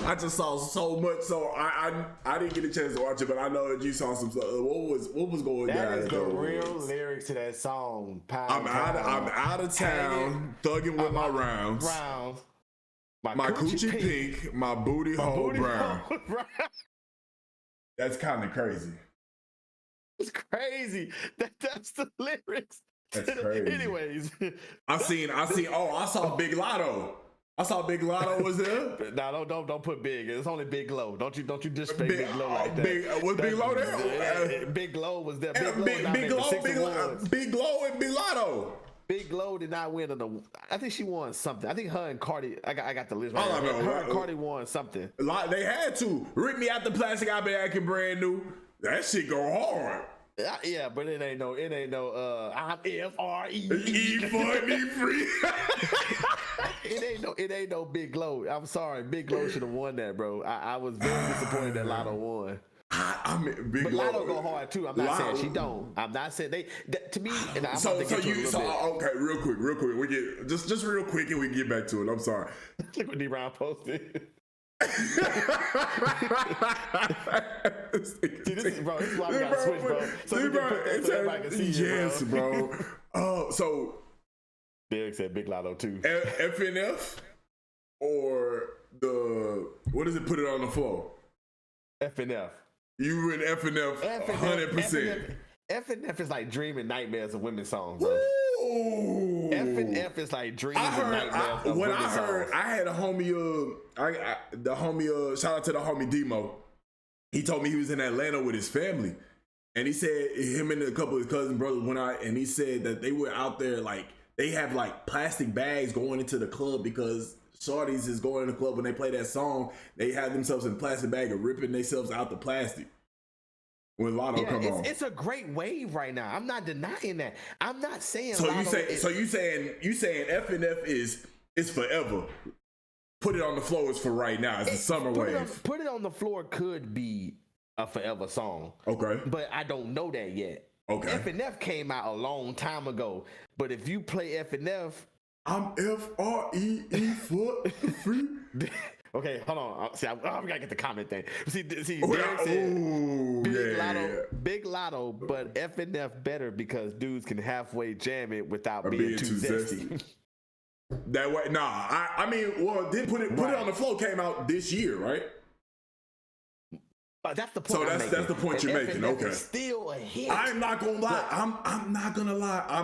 I just saw so much, so I didn't get a chance to watch it, but I know that you saw some stuff. What was going down? That is the real lyrics to that song. I'm out of town, thugging with my rounds. My coochie pink, my booty hole brown. That's kind of crazy. It's crazy. That's the lyrics. That's crazy. Anyways, I saw Big Lotto. I saw Big Lotto was there. No, don't put Big. It's only Big Low. Don't you disrespect Big Low like that. Was Big Low there? Big Low was there. Big Low and Big Lotto. Big Low did not win I think she won something. I think her and Cardi. I got the list right. I know, her and Cardi won something. They had to rip me out the plastic. I been acting brand new. That shit go hard. Yeah, but it ain't no I'm F-R-E funny free. It ain't no Big Low. I'm sorry, Big Low should have won that, bro. I was very disappointed that Lotto won. I mean, Big but Low Lotto go hard too. I'm not saying she don't. I'm not saying to me. And I'm okay, real quick. We get just real quick, and we get back to it. I'm sorry. Look what D-Brown posted. See, this is why we gotta switch, bro. So we can put that so everybody can see yes, you, bro. So Derek said Big Lotto too. FNF or what is it? Put it on the floor. FNF. You in FNF 100%. FNF is like Dream and Nightmares of women's songs, bro. Ooh. FNF is like Dreams and Nightmares of women's songs. I had a homie, shout out to the homie Demo. He told me he was in Atlanta with his family. And he said him and a couple of his cousin brothers went out, and he said that they were out there like, they have like plastic bags going into the club because shorties is going to the club when they play that song. They have themselves in a plastic bag and ripping themselves out the plastic. When Lotto come on, it's a great wave right now. I'm not denying that. I'm not saying. So you saying FNF is forever. Put it on the floor is for right now. It's a summer wave. Put it on the floor could be a forever song. Okay, but I don't know that yet. Okay, FNF came out a long time ago. But if you play FNF, I'm FREE for free. Okay, hold on. See, we gotta get the comment thing. See, Derek said Big Lotto, but FNF better because dudes can halfway jam it without being too zesty. That way, nah. I mean, well, then put it on the floor came out this year, right? That's the point. So that's the point you're making. FNF Okay, is still a hit. I'm not gonna lie. I'm not gonna lie. I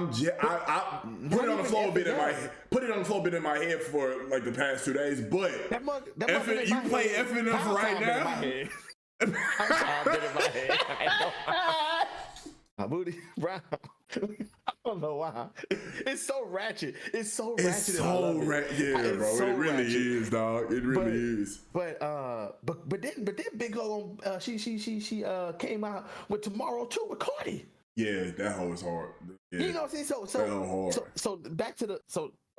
put it on the floor a bit in my head. Put it on the floor a bit in my head for like the past 2 days. But you play FNF right now. My booty brown. I don't know why. It's so ratchet. It's so ratchet. It's so ratchet. Yeah, bro. So it really is, dog. It really is. But then Big Low she came out with Tomorrow too with Cardi. Yeah, that hoe is hard. Yeah. You know what I'm saying? So back to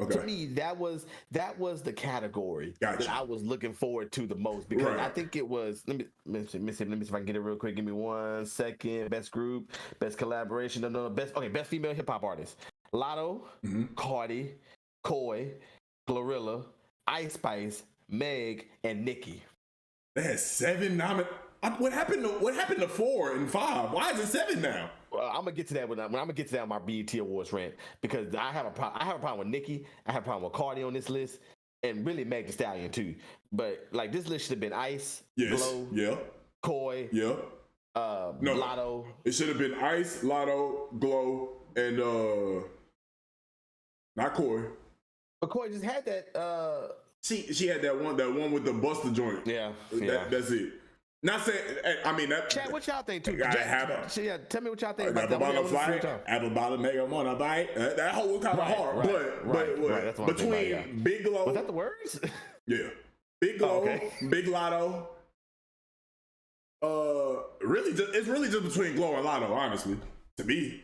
to me, that was the category that I was looking forward to the most because I think it was. Let me see if I can get it real quick. Give me 1 second. Best group, best collaboration. Best female hip hop artist. Lotto, Cardi, Koi, Glorilla, Ice Spice, Meg, and Nicki. They had 7 nominations. What happened to 4 and 5? Why is it 7 now? Well, I'm gonna get to that when I'm gonna get to that on my BET Awards rant because I have a problem with Nicki. I have a problem with Cardi on this list, and really Meg Thee Stallion too. But like this list should have been Ice, Glow, Koi, Lotto. It should have been Ice, Lotto, Glow, and not Koi. But Koi just had that. She had that one with the Buster joint. Yeah, that's it. Not saying, I mean that. Chat, what y'all think too? Tell me what y'all think. Apple bottom flight, apple bottom mega one a bite. That whole was kind of hard, but between Big Glow, was that the words? Yeah, Big Glow, Big Lotto. It's really just between Glow and Lotto, honestly, to me.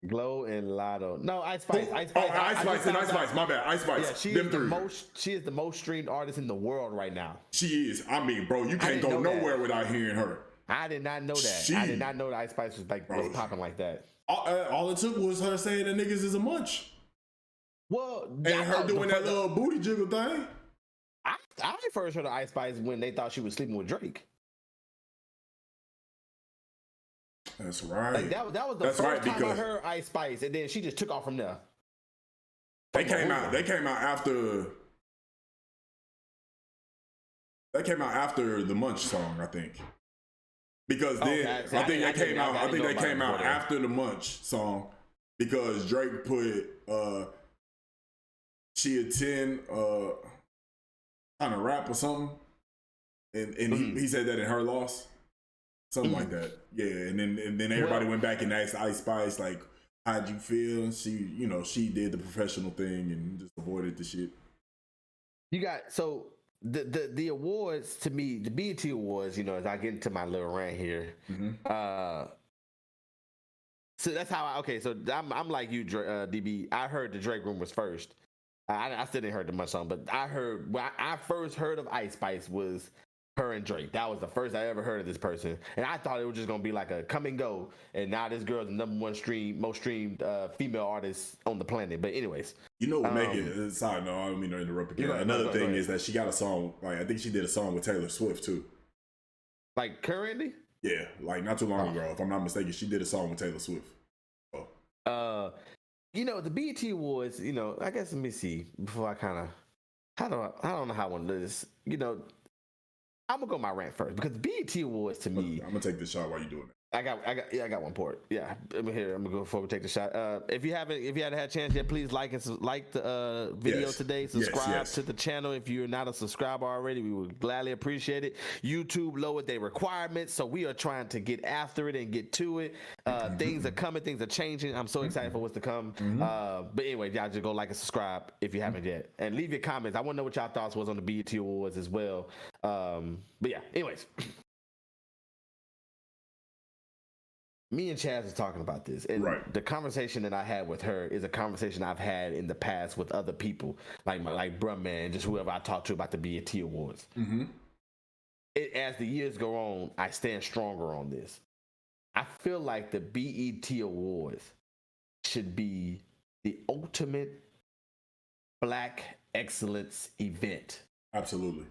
Glow and Lotto. No, Ice Spice. Ice Spice and Ice Spice. My bad. Ice Spice. Yeah, she Them is the three. she is the most streamed artist in the world right now. She is. I mean, bro, you can't go nowhere without hearing her. I did not know that. I did not know that Ice Spice was was popping like that. All it took was her saying that niggas is a munch. Well, and her doing that little booty jiggle thing. I first heard of Ice Spice when they thought she was sleeping with Drake. That's right. Like that was the first time I heard Ice Spice, and then she just took off from there. They came out after. They came out after the Munch song, I think. Because then I think they came out. I think they came out after the Munch song because Drake put she a 10 kind of rap or something, and he said that in her loss. Something like that, yeah. And then everybody went back and asked Ice Spice like, "How'd you feel?" And she did the professional thing and just avoided the shit. You got so the awards to me, the BET Awards. As I get into my little rant here. So that's how So I'm like you, DB. I heard the Drake rumors first. I still didn't hear the much song, but I heard when I first heard of Ice Spice was her and Drake. That was the first I ever heard of this person, and I thought it was just gonna be like a come and go. And now this girl's the most streamed female artist on the planet. But anyways, Megan. Sorry, no, I don't mean to interrupt again. Another thing is that she got a song. Like I think she did a song with Taylor Swift too. Like currently? Yeah, like not too long ago, if I'm not mistaken, she did a song with Taylor Swift. The BET Awards. I guess let me see before I kind of. I don't know how I want to do this. I'm gonna go my rant first because BET Awards to me. I'm gonna take this shot while you're doing it. I got one port. Yeah, I'm gonna go forward and take the shot. If you haven't had a chance yet, please like the video today. Subscribe to the channel if you're not a subscriber already. We would gladly appreciate it. YouTube lowered their requirements, so we are trying to get after it and get to it. Things are coming, things are changing. I'm so excited for what's to come. But anyway, y'all just go like and subscribe if you haven't yet, and leave your comments. I want to know what y'all thoughts was on the BET Awards as well. But yeah, anyways. Me and Chaz was talking about this, and the conversation that I had with her is a conversation I've had in the past with other people, like Bruh Man, just whoever I talked to about the BET Awards. As the years go on, I stand stronger on this. I feel like the BET Awards should be the ultimate Black excellence event. Absolutely.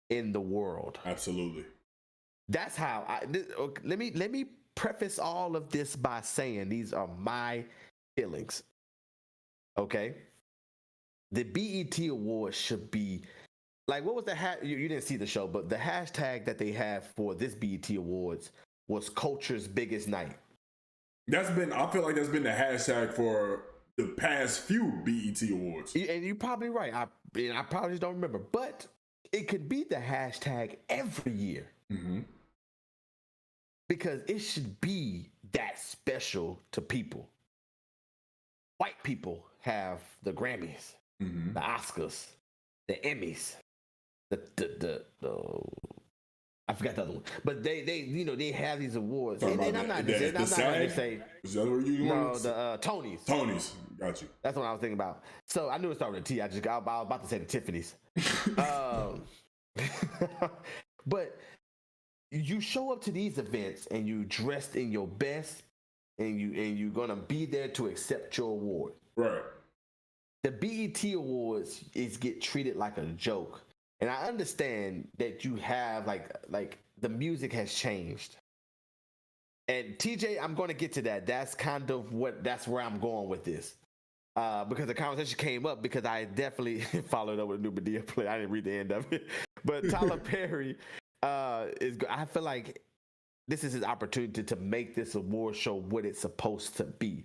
In the world. Absolutely. That's how let me preface all of this by saying these are my feelings. Okay? The BET Awards should be like, what was the you didn't see the show, but the hashtag that they have for this BET Awards was Culture's Biggest Night. I feel like that's been the hashtag for the past few BET Awards. And you're probably right. I probably just don't remember, but it could be the hashtag every year. Because it should be that special to people. White people have the Grammys, the Oscars, the Emmys, the I forgot the other one, but they have these awards. And I'm not going to say is that what you want? No, the Tonys. Tonys, got you. That's what I was thinking about. So I knew it started with a T. I was about to say the Tiffany's. But you show up to these events and you dressed in your best, and you're gonna be there to accept your award. Right. The BET Awards get treated like a joke, and I understand that you have like the music has changed. And TJ, I'm going to get to that. That's kind of that's where I'm going with this. Because the conversation came up because I definitely followed up with a new Medea play. I didn't read the end of it, but Tyler Perry. I feel like this is his opportunity to make this award show what it's supposed to be.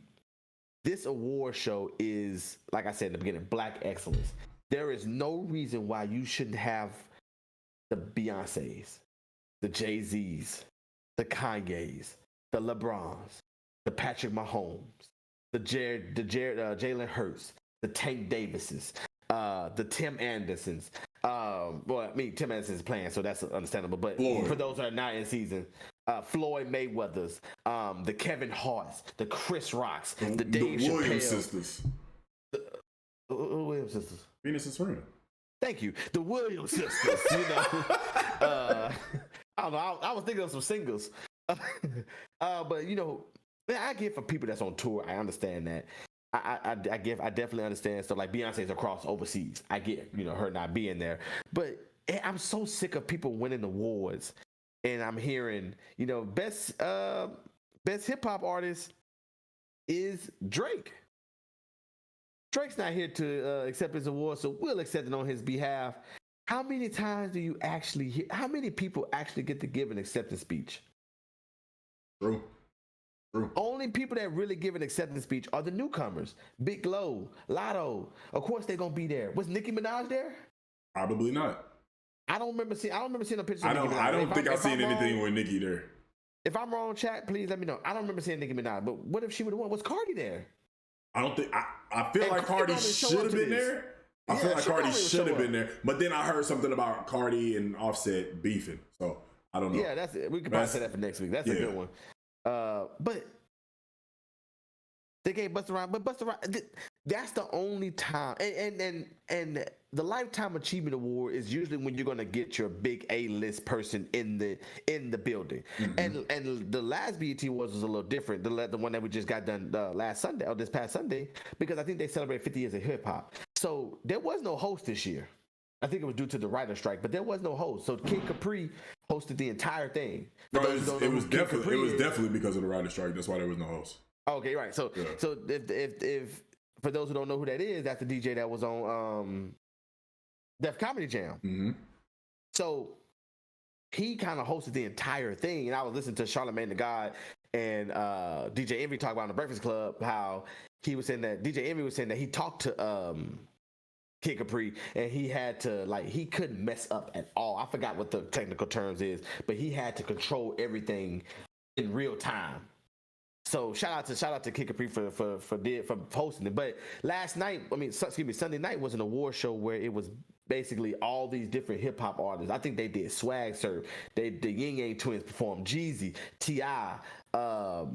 This award show is, like I said in the beginning, Black excellence. There is no reason why you shouldn't have the Beyoncés, the Jay-Z's, the Kanye's, the LeBrons, the Patrick Mahomes, the Jalen Hurts, the Tank Davises, the Tim Andersons. Tim Anderson is playing, so that's understandable. But for those that are not in season, Floyd Mayweather's, the Kevin Hart's, the Chris Rocks, the Dave the Williams Chappelle. sisters. Williams sisters. Venus and Serena. Thank you. The Williams sisters, you know. I don't know. I was thinking of some singles. But, you know, I get for people that's on tour, I understand that. I definitely understand stuff like Beyonce's across overseas. I get, you know, her not being there. But I'm so sick of people winning awards. And I'm hearing, you know, best hip hop artist is Drake. Drake's not here to accept his award, so we'll accept it on his behalf. How many times do you actually hear? How many people actually get to give an acceptance speech? True. Only people that really give an acceptance speech are the newcomers. Big Low, Lotto. Of course they're gonna be there. Was Nicki Minaj there? Probably not. I don't remember seeing a picture. I don't think I've seen anything with Nicki there. If I'm wrong, chat, please let me know. I don't remember seeing Nicki Minaj, but what if she would have won? Was Cardi there? I don't think. I feel like Cardi should have been there. I feel like Cardi should have been there. But then I heard something about Cardi and Offset beefing. So I don't know. Yeah, that's it. We could probably say that for next week. That's a good one. But they gave Busta Rhymes, but Busta Rhymes, that's the only time. And the Lifetime Achievement Award is usually when you're gonna get your big A-list person in the building. Mm-hmm. And the last BET Awards was a little different. The one that we just got done last Sunday or this past Sunday, because I think they celebrate 50 years of hip hop. So there was no host this year. I think it was due to the writer's strike, but there was no host. So Kid Capri hosted the entire thing. No, it was definitely because of the writer's strike. That's why there was no host. Okay, right. So if for those who don't know who that is, that's the DJ that was on Def Comedy Jam. Mm-hmm. So he kind of hosted the entire thing, and I was listening to Charlamagne the God and DJ Envy talk about on the Breakfast Club how he was saying that DJ Envy was saying that he talked to Kid Capri, and he had to, like, he couldn't mess up at all. I forgot what the technical terms is, but he had to control everything in real time. So shout out to Kid Capri for hosting it. But Sunday night was an award show where it was basically all these different hip hop artists. I think they did Swag Surf, the Ying Yang Twins performed, Jeezy, T.I. But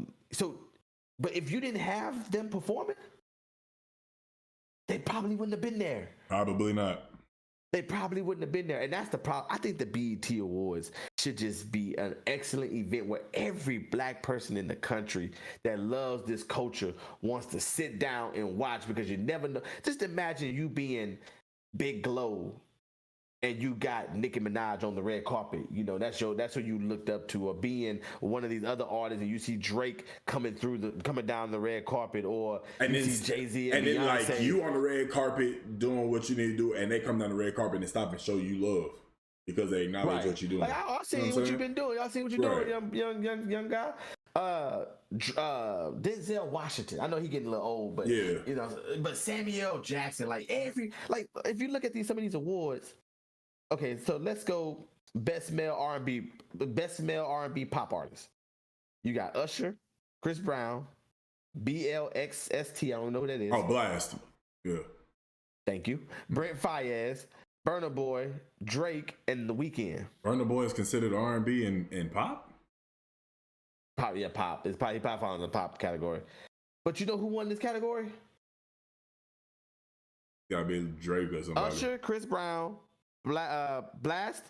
if you didn't have them performing, they probably wouldn't have been there. Probably not. They probably wouldn't have been there. And that's the problem. I think the BET Awards should just be an excellent event where every black person in the country that loves this culture wants to sit down and watch, because you never know. Just imagine you being Big Glow and you got Nicki Minaj on the red carpet. You know, that's who you looked up to, or being one of these other artists and you see Drake coming down the red carpet, or you see Jay-Z and then Beyonce. like you on the red carpet doing what you need to do, and they come down the red carpet and stop and show you love because they acknowledge what you're doing. Like, I see what you've been doing. Y'all see what you're doing, young guy. Denzel Washington. I know he's getting a little old, but you know, but Samuel Jackson, like if you look at some of these awards. Okay, so let's go best male R&B pop artist. You got Usher, Chris Brown, BLXST. I don't know who that is. Oh, Blast. Yeah. Thank you. Brent Faiyaz, Burna Boy, Drake, and The Weeknd. Burna Boy is considered R&B and pop? Pop, yeah, pop. It's probably falling in the pop category. But you know who won this category? Gotta be Drake or somebody. Usher, Chris Brown, Blast,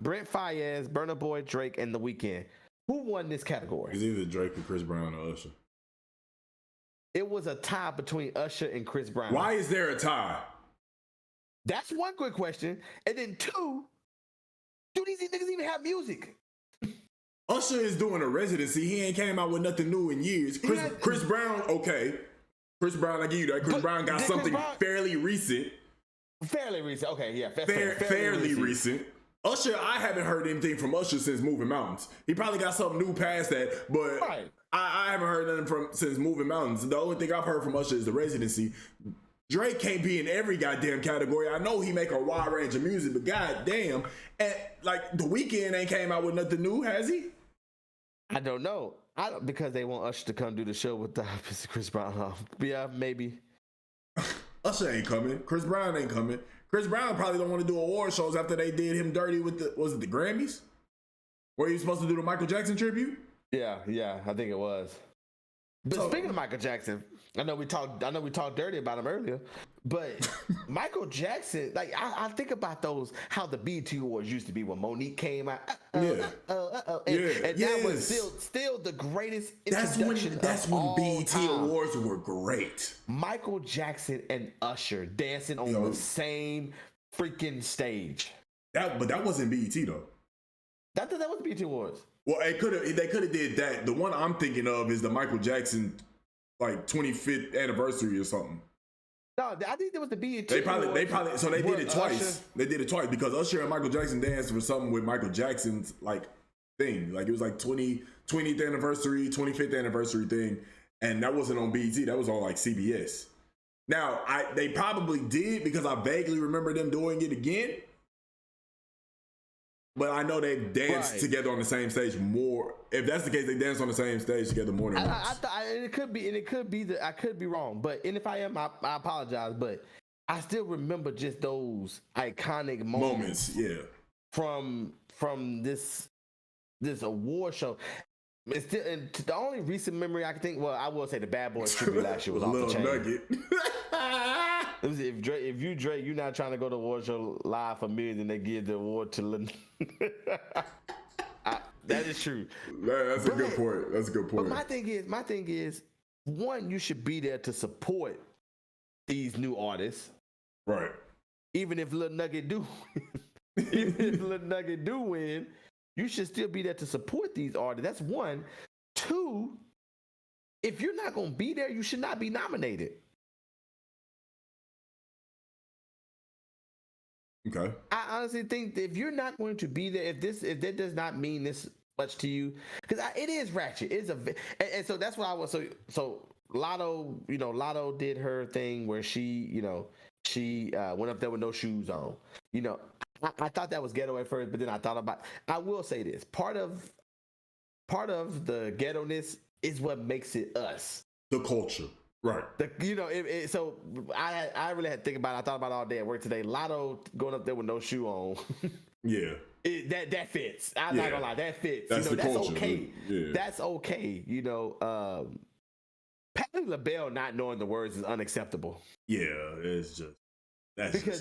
Brent Faiyaz, Burna Boy, Drake, and The Weeknd. Who won this category? It's either Drake or Chris Brown or Usher. It was a tie between Usher and Chris Brown. Why is there a tie? That's one good question. And then two, do these niggas even have music? Usher is doing a residency. He ain't came out with nothing new in years. Chris Brown, okay. Chris Brown, I give you that. Chris Brown got something fairly recent. Fairly recent. Okay, yeah. Fairly recent. Usher, I haven't heard anything from Usher since Moving Mountains. He probably got something new past that, but I haven't heard nothing since Moving Mountains. The only thing I've heard from Usher is the residency. Drake can't be in every goddamn category. I know he make a wide range of music, but goddamn, and like The Weeknd ain't came out with nothing new, has he? I don't know. Because they want Usher to come do the show with the Chris Brown. Yeah, maybe. Usher ain't coming. Chris Brown ain't coming. Chris Brown probably don't want to do award shows after they did him dirty with the Grammys? Were you supposed to do the Michael Jackson tribute? Yeah, I think it was. But speaking of Michael Jackson, I know we talked dirty about him earlier, but Michael Jackson, like I think about those, how the BET Awards used to be when Monique came out. And that was still the greatest introduction. That's when BET Awards were great. Michael Jackson and Usher dancing on the same freaking stage. But that wasn't BET though. That was BET Awards. Well, they could have did that. The one I'm thinking of is the Michael Jackson, like 25th anniversary or something. No, I think there was the BET. They probably. So they did it twice. Usher. They did it twice because Usher and Michael Jackson danced for something with Michael Jackson's like thing. Like it was like 20th anniversary, 25th anniversary thing, and that wasn't on BET. That was on like CBS. Now they probably did because I vaguely remember them doing it again. But I know they danced together on the same stage more. If that's the case, they danced on the same stage together more than once. It could be that I could be wrong. But if I am, I apologize. But I still remember just those iconic moments. Yeah. From this award show. It's still, and the only recent memory I can think. Well, I will say the Bad Boys tribute last year was off the chain. Nugget. If you Drake, you're not trying to go to award show live for me, then they give the award to Lil. That is true. That's a good point. That's a good point. But my thing is, one, you should be there to support these new artists, right? Even if Lil Nugget do, win, you should still be there to support these artists. That's one. Two, if you're not going to be there, you should not be nominated. Okay. I honestly think that if you're not going to be there, if that does not mean this much to you, because it is ratchet. It's and so that's what I was. So Lotto, Lotto did her thing where she went up there with no shoes on. I thought that was ghetto at first, but then I thought about. I will say this: part of the ghetto-ness is what makes it us. The culture. Right. So I really had to think about it. I thought about it all day at work today. Lotto going up there with no shoe on. Yeah. That fits. I'm not gonna lie. That fits. That's the culture. Okay. Yeah. That's okay. Patti LaBelle not knowing the words is unacceptable. Yeah, it's just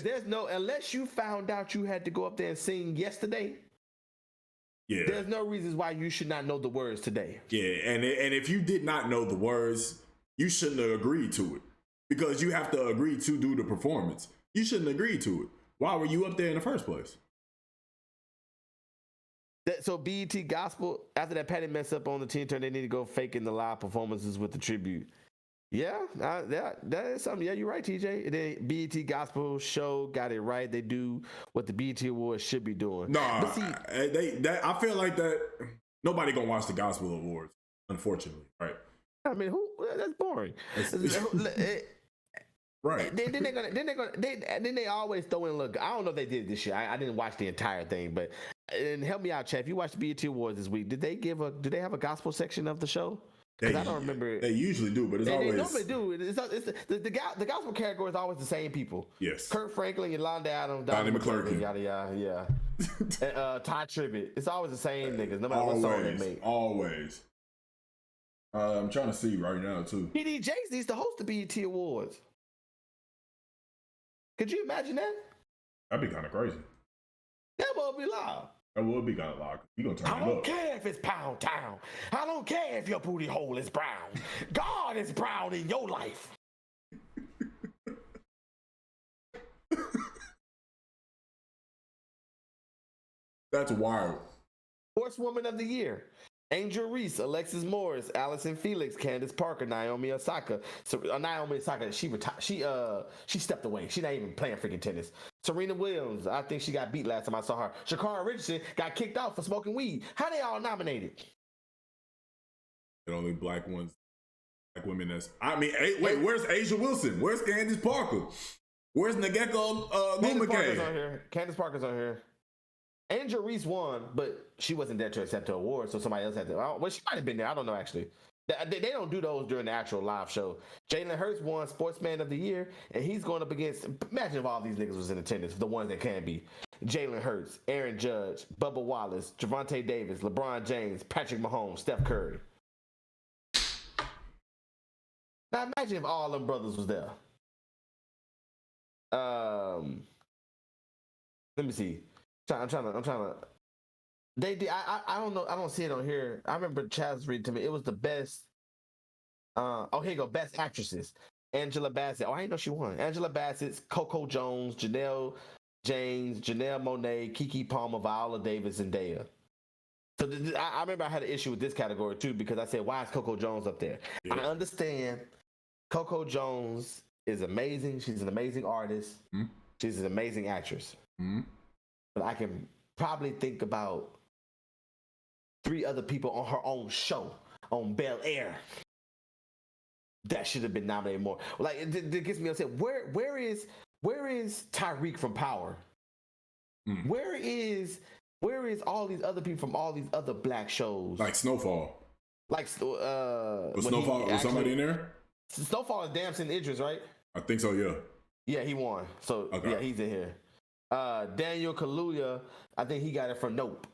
there's no, unless you found out you had to go up there and sing yesterday. Yeah. There's no reasons why you should not know the words today. Yeah, and if you did not know the words, you shouldn't have agreed to it because you have to agree to do the performance. You shouldn't agree to it. Why were you up there in the first place? So BET Gospel, after that Patty mess up on the teen turn, they need to go faking the live performances with the tribute. Yeah, that is something. Yeah, you're right, TJ. And then BET Gospel show got it right. They do what the BET Awards should be doing. No, I feel like that nobody gonna watch the Gospel Awards, unfortunately. Right. I mean, that's boring. Right. Then they always throw in a look. I don't know if they did it this year. I didn't watch the entire thing, but and help me out, Chad. If you watched the BET Awards this week, do they have a gospel section of the show? Because I don't remember. They usually do, but they normally do. The gospel category is always the same people. Yes. Kurt Franklin, Yolanda Adams, Donnie McClurkin, yada yada, yeah. And, Ty Tribbett. It's always the same niggas, no matter what song they make. Always. I'm trying to see right now too. PD Jakes needs to host the BET Awards. Could you imagine that? That'd be kind of crazy. That would be loud. That would be kind of loud. You gonna turn it up. I don't care if it's Pound Town. I don't care if your booty hole is brown. God is brown in your life. That's wild. Horsewoman of the Year. Angel Reese, Alexis Morris, Allison Felix, Candace Parker, Naomi Osaka. So Naomi Osaka, she stepped away. She's not even playing freaking tennis. Serena Williams, I think she got beat last time I saw her. Sha'Carri Richardson got kicked out for smoking weed. How they all nominated? The only black women where's Asia Wilson? Where's Candace Parker? Where's Ngeko Gumake? Candace Parker's on here. Angel Reese won, but she wasn't there to accept her award, so somebody else had to. Well, she might have been there. I don't know, actually. They don't do those during the actual live show. Jalen Hurts won Sportsman of the Year, and he's going up against. Imagine if all these niggas was in attendance, the ones that can be. Jalen Hurts, Aaron Judge, Bubba Wallace, Javonte Davis, LeBron James, Patrick Mahomes, Steph Curry. Now imagine if all them brothers was there. Let me see. I'm trying to. They did. I don't know. I don't see it on here. I remember Chaz reading to me. It was the best. Oh, here you go. Best actresses. Angela Bassett. Oh, I didn't know she won. Angela Bassett, Coco Jones, Janelle James, Janelle Monáe, Keke Palmer, Viola Davis, and Zendaya. So I remember I had an issue with this category too because I said, why is Coco Jones up there? Yeah. I understand Coco Jones is amazing. She's an amazing artist. Mm-hmm. She's an amazing actress. Mm-hmm. But I can probably think about 3 other people on her own show on Bel Air that should have been nominated more. Like it gets me upset. Where is Tyreek from Power? Mm. Where is all these other people from all these other black shows? Like Snowfall. Like was Snowfall was somebody in there? Snowfall is Damson Idris, right? I think so. Yeah. Yeah, he won. So okay. Yeah, he's in here. Daniel Kaluuya, I think he got it from Nope.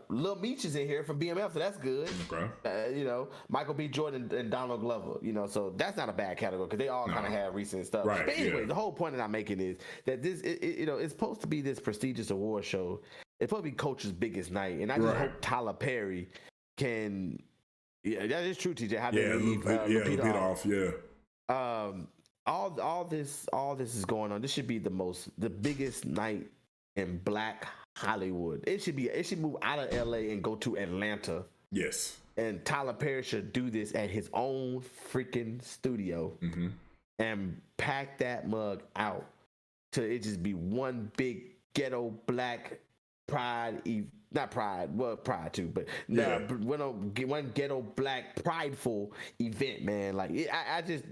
Lil Meech is in here from BMF, so that's good. Okay. Michael B. Jordan and Donald Glover, so that's not a bad category because they all kind of have recent stuff. Right, but anyway, the whole point that I'm making is that this, it's supposed to be this prestigious award show. It's supposed to be Coach's biggest night, and I just hope Tyler Perry can. Yeah, that is true, TJ. How they leave Lupita off. Yeah. All this is going on. This should be the biggest night in Black Hollywood. It should move out of LA and go to Atlanta. Yes. And Tyler Perry should do this at his own freaking studio and pack that mug out till it just be one big ghetto black pride. Not pride, well, pride too, but one ghetto black prideful event, man. Like I just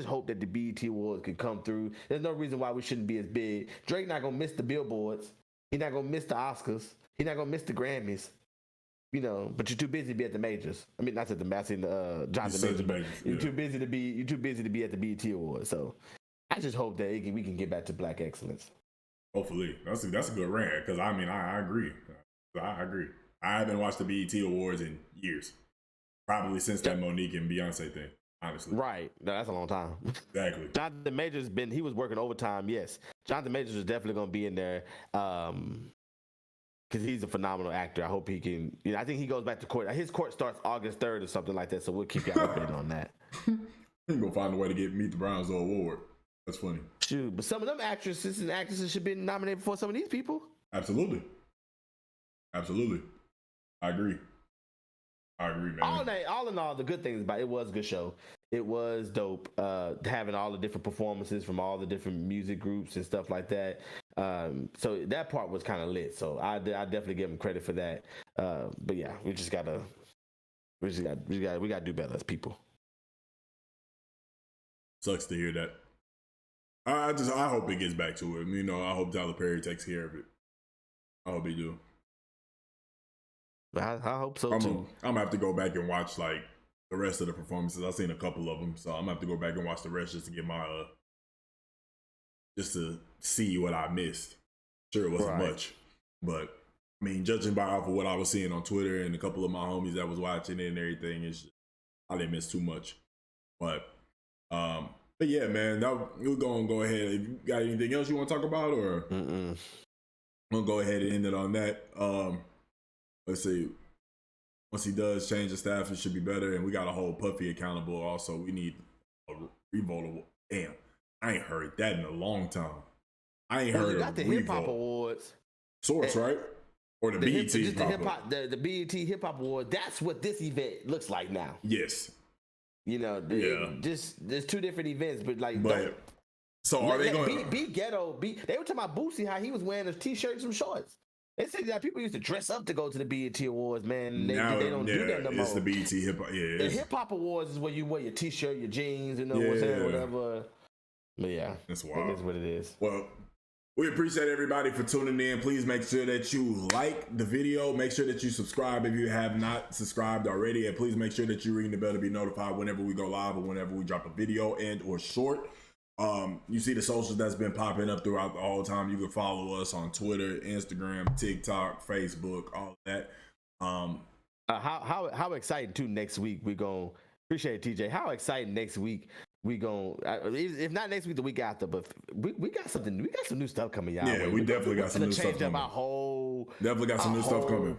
hope that the BET Awards can come through. There's no reason why we shouldn't be as big. Drake not gonna miss the billboards. He's not gonna miss the Oscars. He's not gonna miss the Grammys. But you're too busy to be at the majors. I mean, not at the Jonathan Majors. You're too busy to be at the BET Awards. So I just hope that we can get back to black excellence. Hopefully, that's a good rant because I mean I agree. I agree. I haven't watched the BET Awards in years, probably since that Monique and Beyonce thing. Honestly, right? No, that's a long time. Exactly. Jonathan Majors he was working overtime. Yes, Jonathan Majors was definitely going to be in there because he's a phenomenal actor. I hope he can. I think he goes back to court. His court starts August 3rd or something like that. So we'll keep you updated on that. He's gonna find a way to get Meet the Browns award. That's funny. Shoot, but some of them actresses and actresses should be nominated for some of these people. Absolutely. I agree, man. All in all, the good things about it was a good show. It was dope. Having all the different performances from all the different music groups and stuff like that. So that part was kind of lit. So I definitely give them credit for that. But yeah, we gotta do better as people. Sucks to hear that. I hope it gets back to it. I hope Tyler Perry takes care of it. I hope he do. I hope so too. I'm gonna have to go back and watch like the rest of the performances. I've seen a couple of them, so I'm gonna have to go back and watch the rest just to get my just to see what I missed. Sure, it wasn't much, but I mean, judging by off of what I was seeing on Twitter and a couple of my homies that was watching it and everything, I didn't miss too much. But yeah, man, we're gonna go ahead. If you got anything else you want to talk about, or I'm gonna go ahead and end it on that. Let's see. Once he does change the staff, it should be better. And we got to hold Puffy accountable. Also, we need a Revolt Award. Damn, I ain't heard that in a long time. I ain't heard you got the Hip Hop Awards. Source, right? Or the BET Hip Hop. The BET Hip Hop Award. That's what this event looks like now. Yes. There's 2 different events, so are they going to be ghetto? They were talking about Boosie, how he was wearing a t-shirt and some shorts. They said that people used to dress up to go to the BET Awards, man. They don't do that no more. It's the BET Hip Hop. Yeah, the Hip Hop Awards is where you wear your t-shirt, your jeans, whatever. But yeah, that's wild. It is what it is. Well, we appreciate everybody for tuning in. Please make sure that you like the video. Make sure that you subscribe if you have not subscribed already, and please make sure that you ring the bell to be notified whenever we go live or whenever we drop a video and or short. You see the socials that's been popping up throughout the whole time. You can follow us on Twitter, Instagram, TikTok, Facebook, all of that. How exciting too next week we gonna appreciate it, TJ. How exciting next week we gonna if not next week the week after, but we got something, we got some new stuff coming, y'all. Yeah, we definitely got some new stuff change coming. up our whole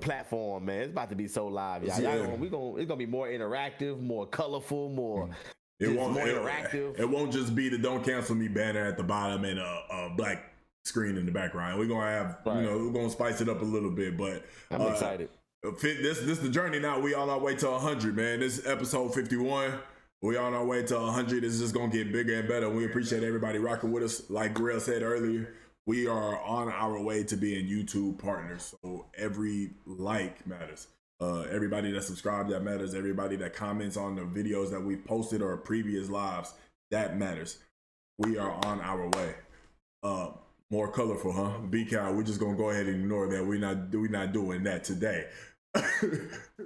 platform, man. It's about to be so live, y'all. Yeah. It's gonna be more interactive, more colorful, more. More interactive. It won't just be the "Don't Cancel Me" banner at the bottom and a black screen in the background. We're gonna have, we're gonna spice it up a little bit. But I'm excited. This the journey now. We on our way to 100, man. This is episode 51. We on our way to 100. It's just gonna get bigger and better. We appreciate everybody rocking with us. Like Grail said earlier, we are on our way to being YouTube partners. So every like matters. Everybody that subscribed, that matters. Everybody that comments on the videos that we've posted or previous lives, that matters. We are on our way. More colorful, huh? BCal, we're just gonna go ahead and ignore that. We're not doing that today.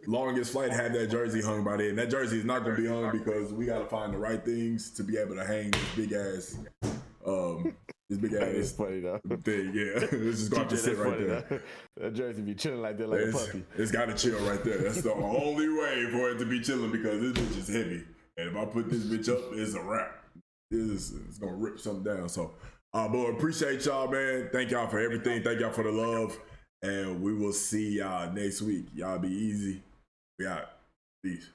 Longest Flight had that jersey hung by then. That jersey is not gonna be hung because we gotta find the right things to be able to hang this big ass funny though. Thing. Yeah, it's just gonna have to sit right there. Though. That jersey be chilling like that, like a puppy. It's gotta chill right there. That's the only way for it to be chilling, because this bitch is heavy, and if I put this bitch up, it's a wrap. It's gonna rip something down. So, but appreciate y'all, man. Thank y'all for everything. Thank y'all for the love, and we will see y'all next week. Y'all be easy. We out. Peace.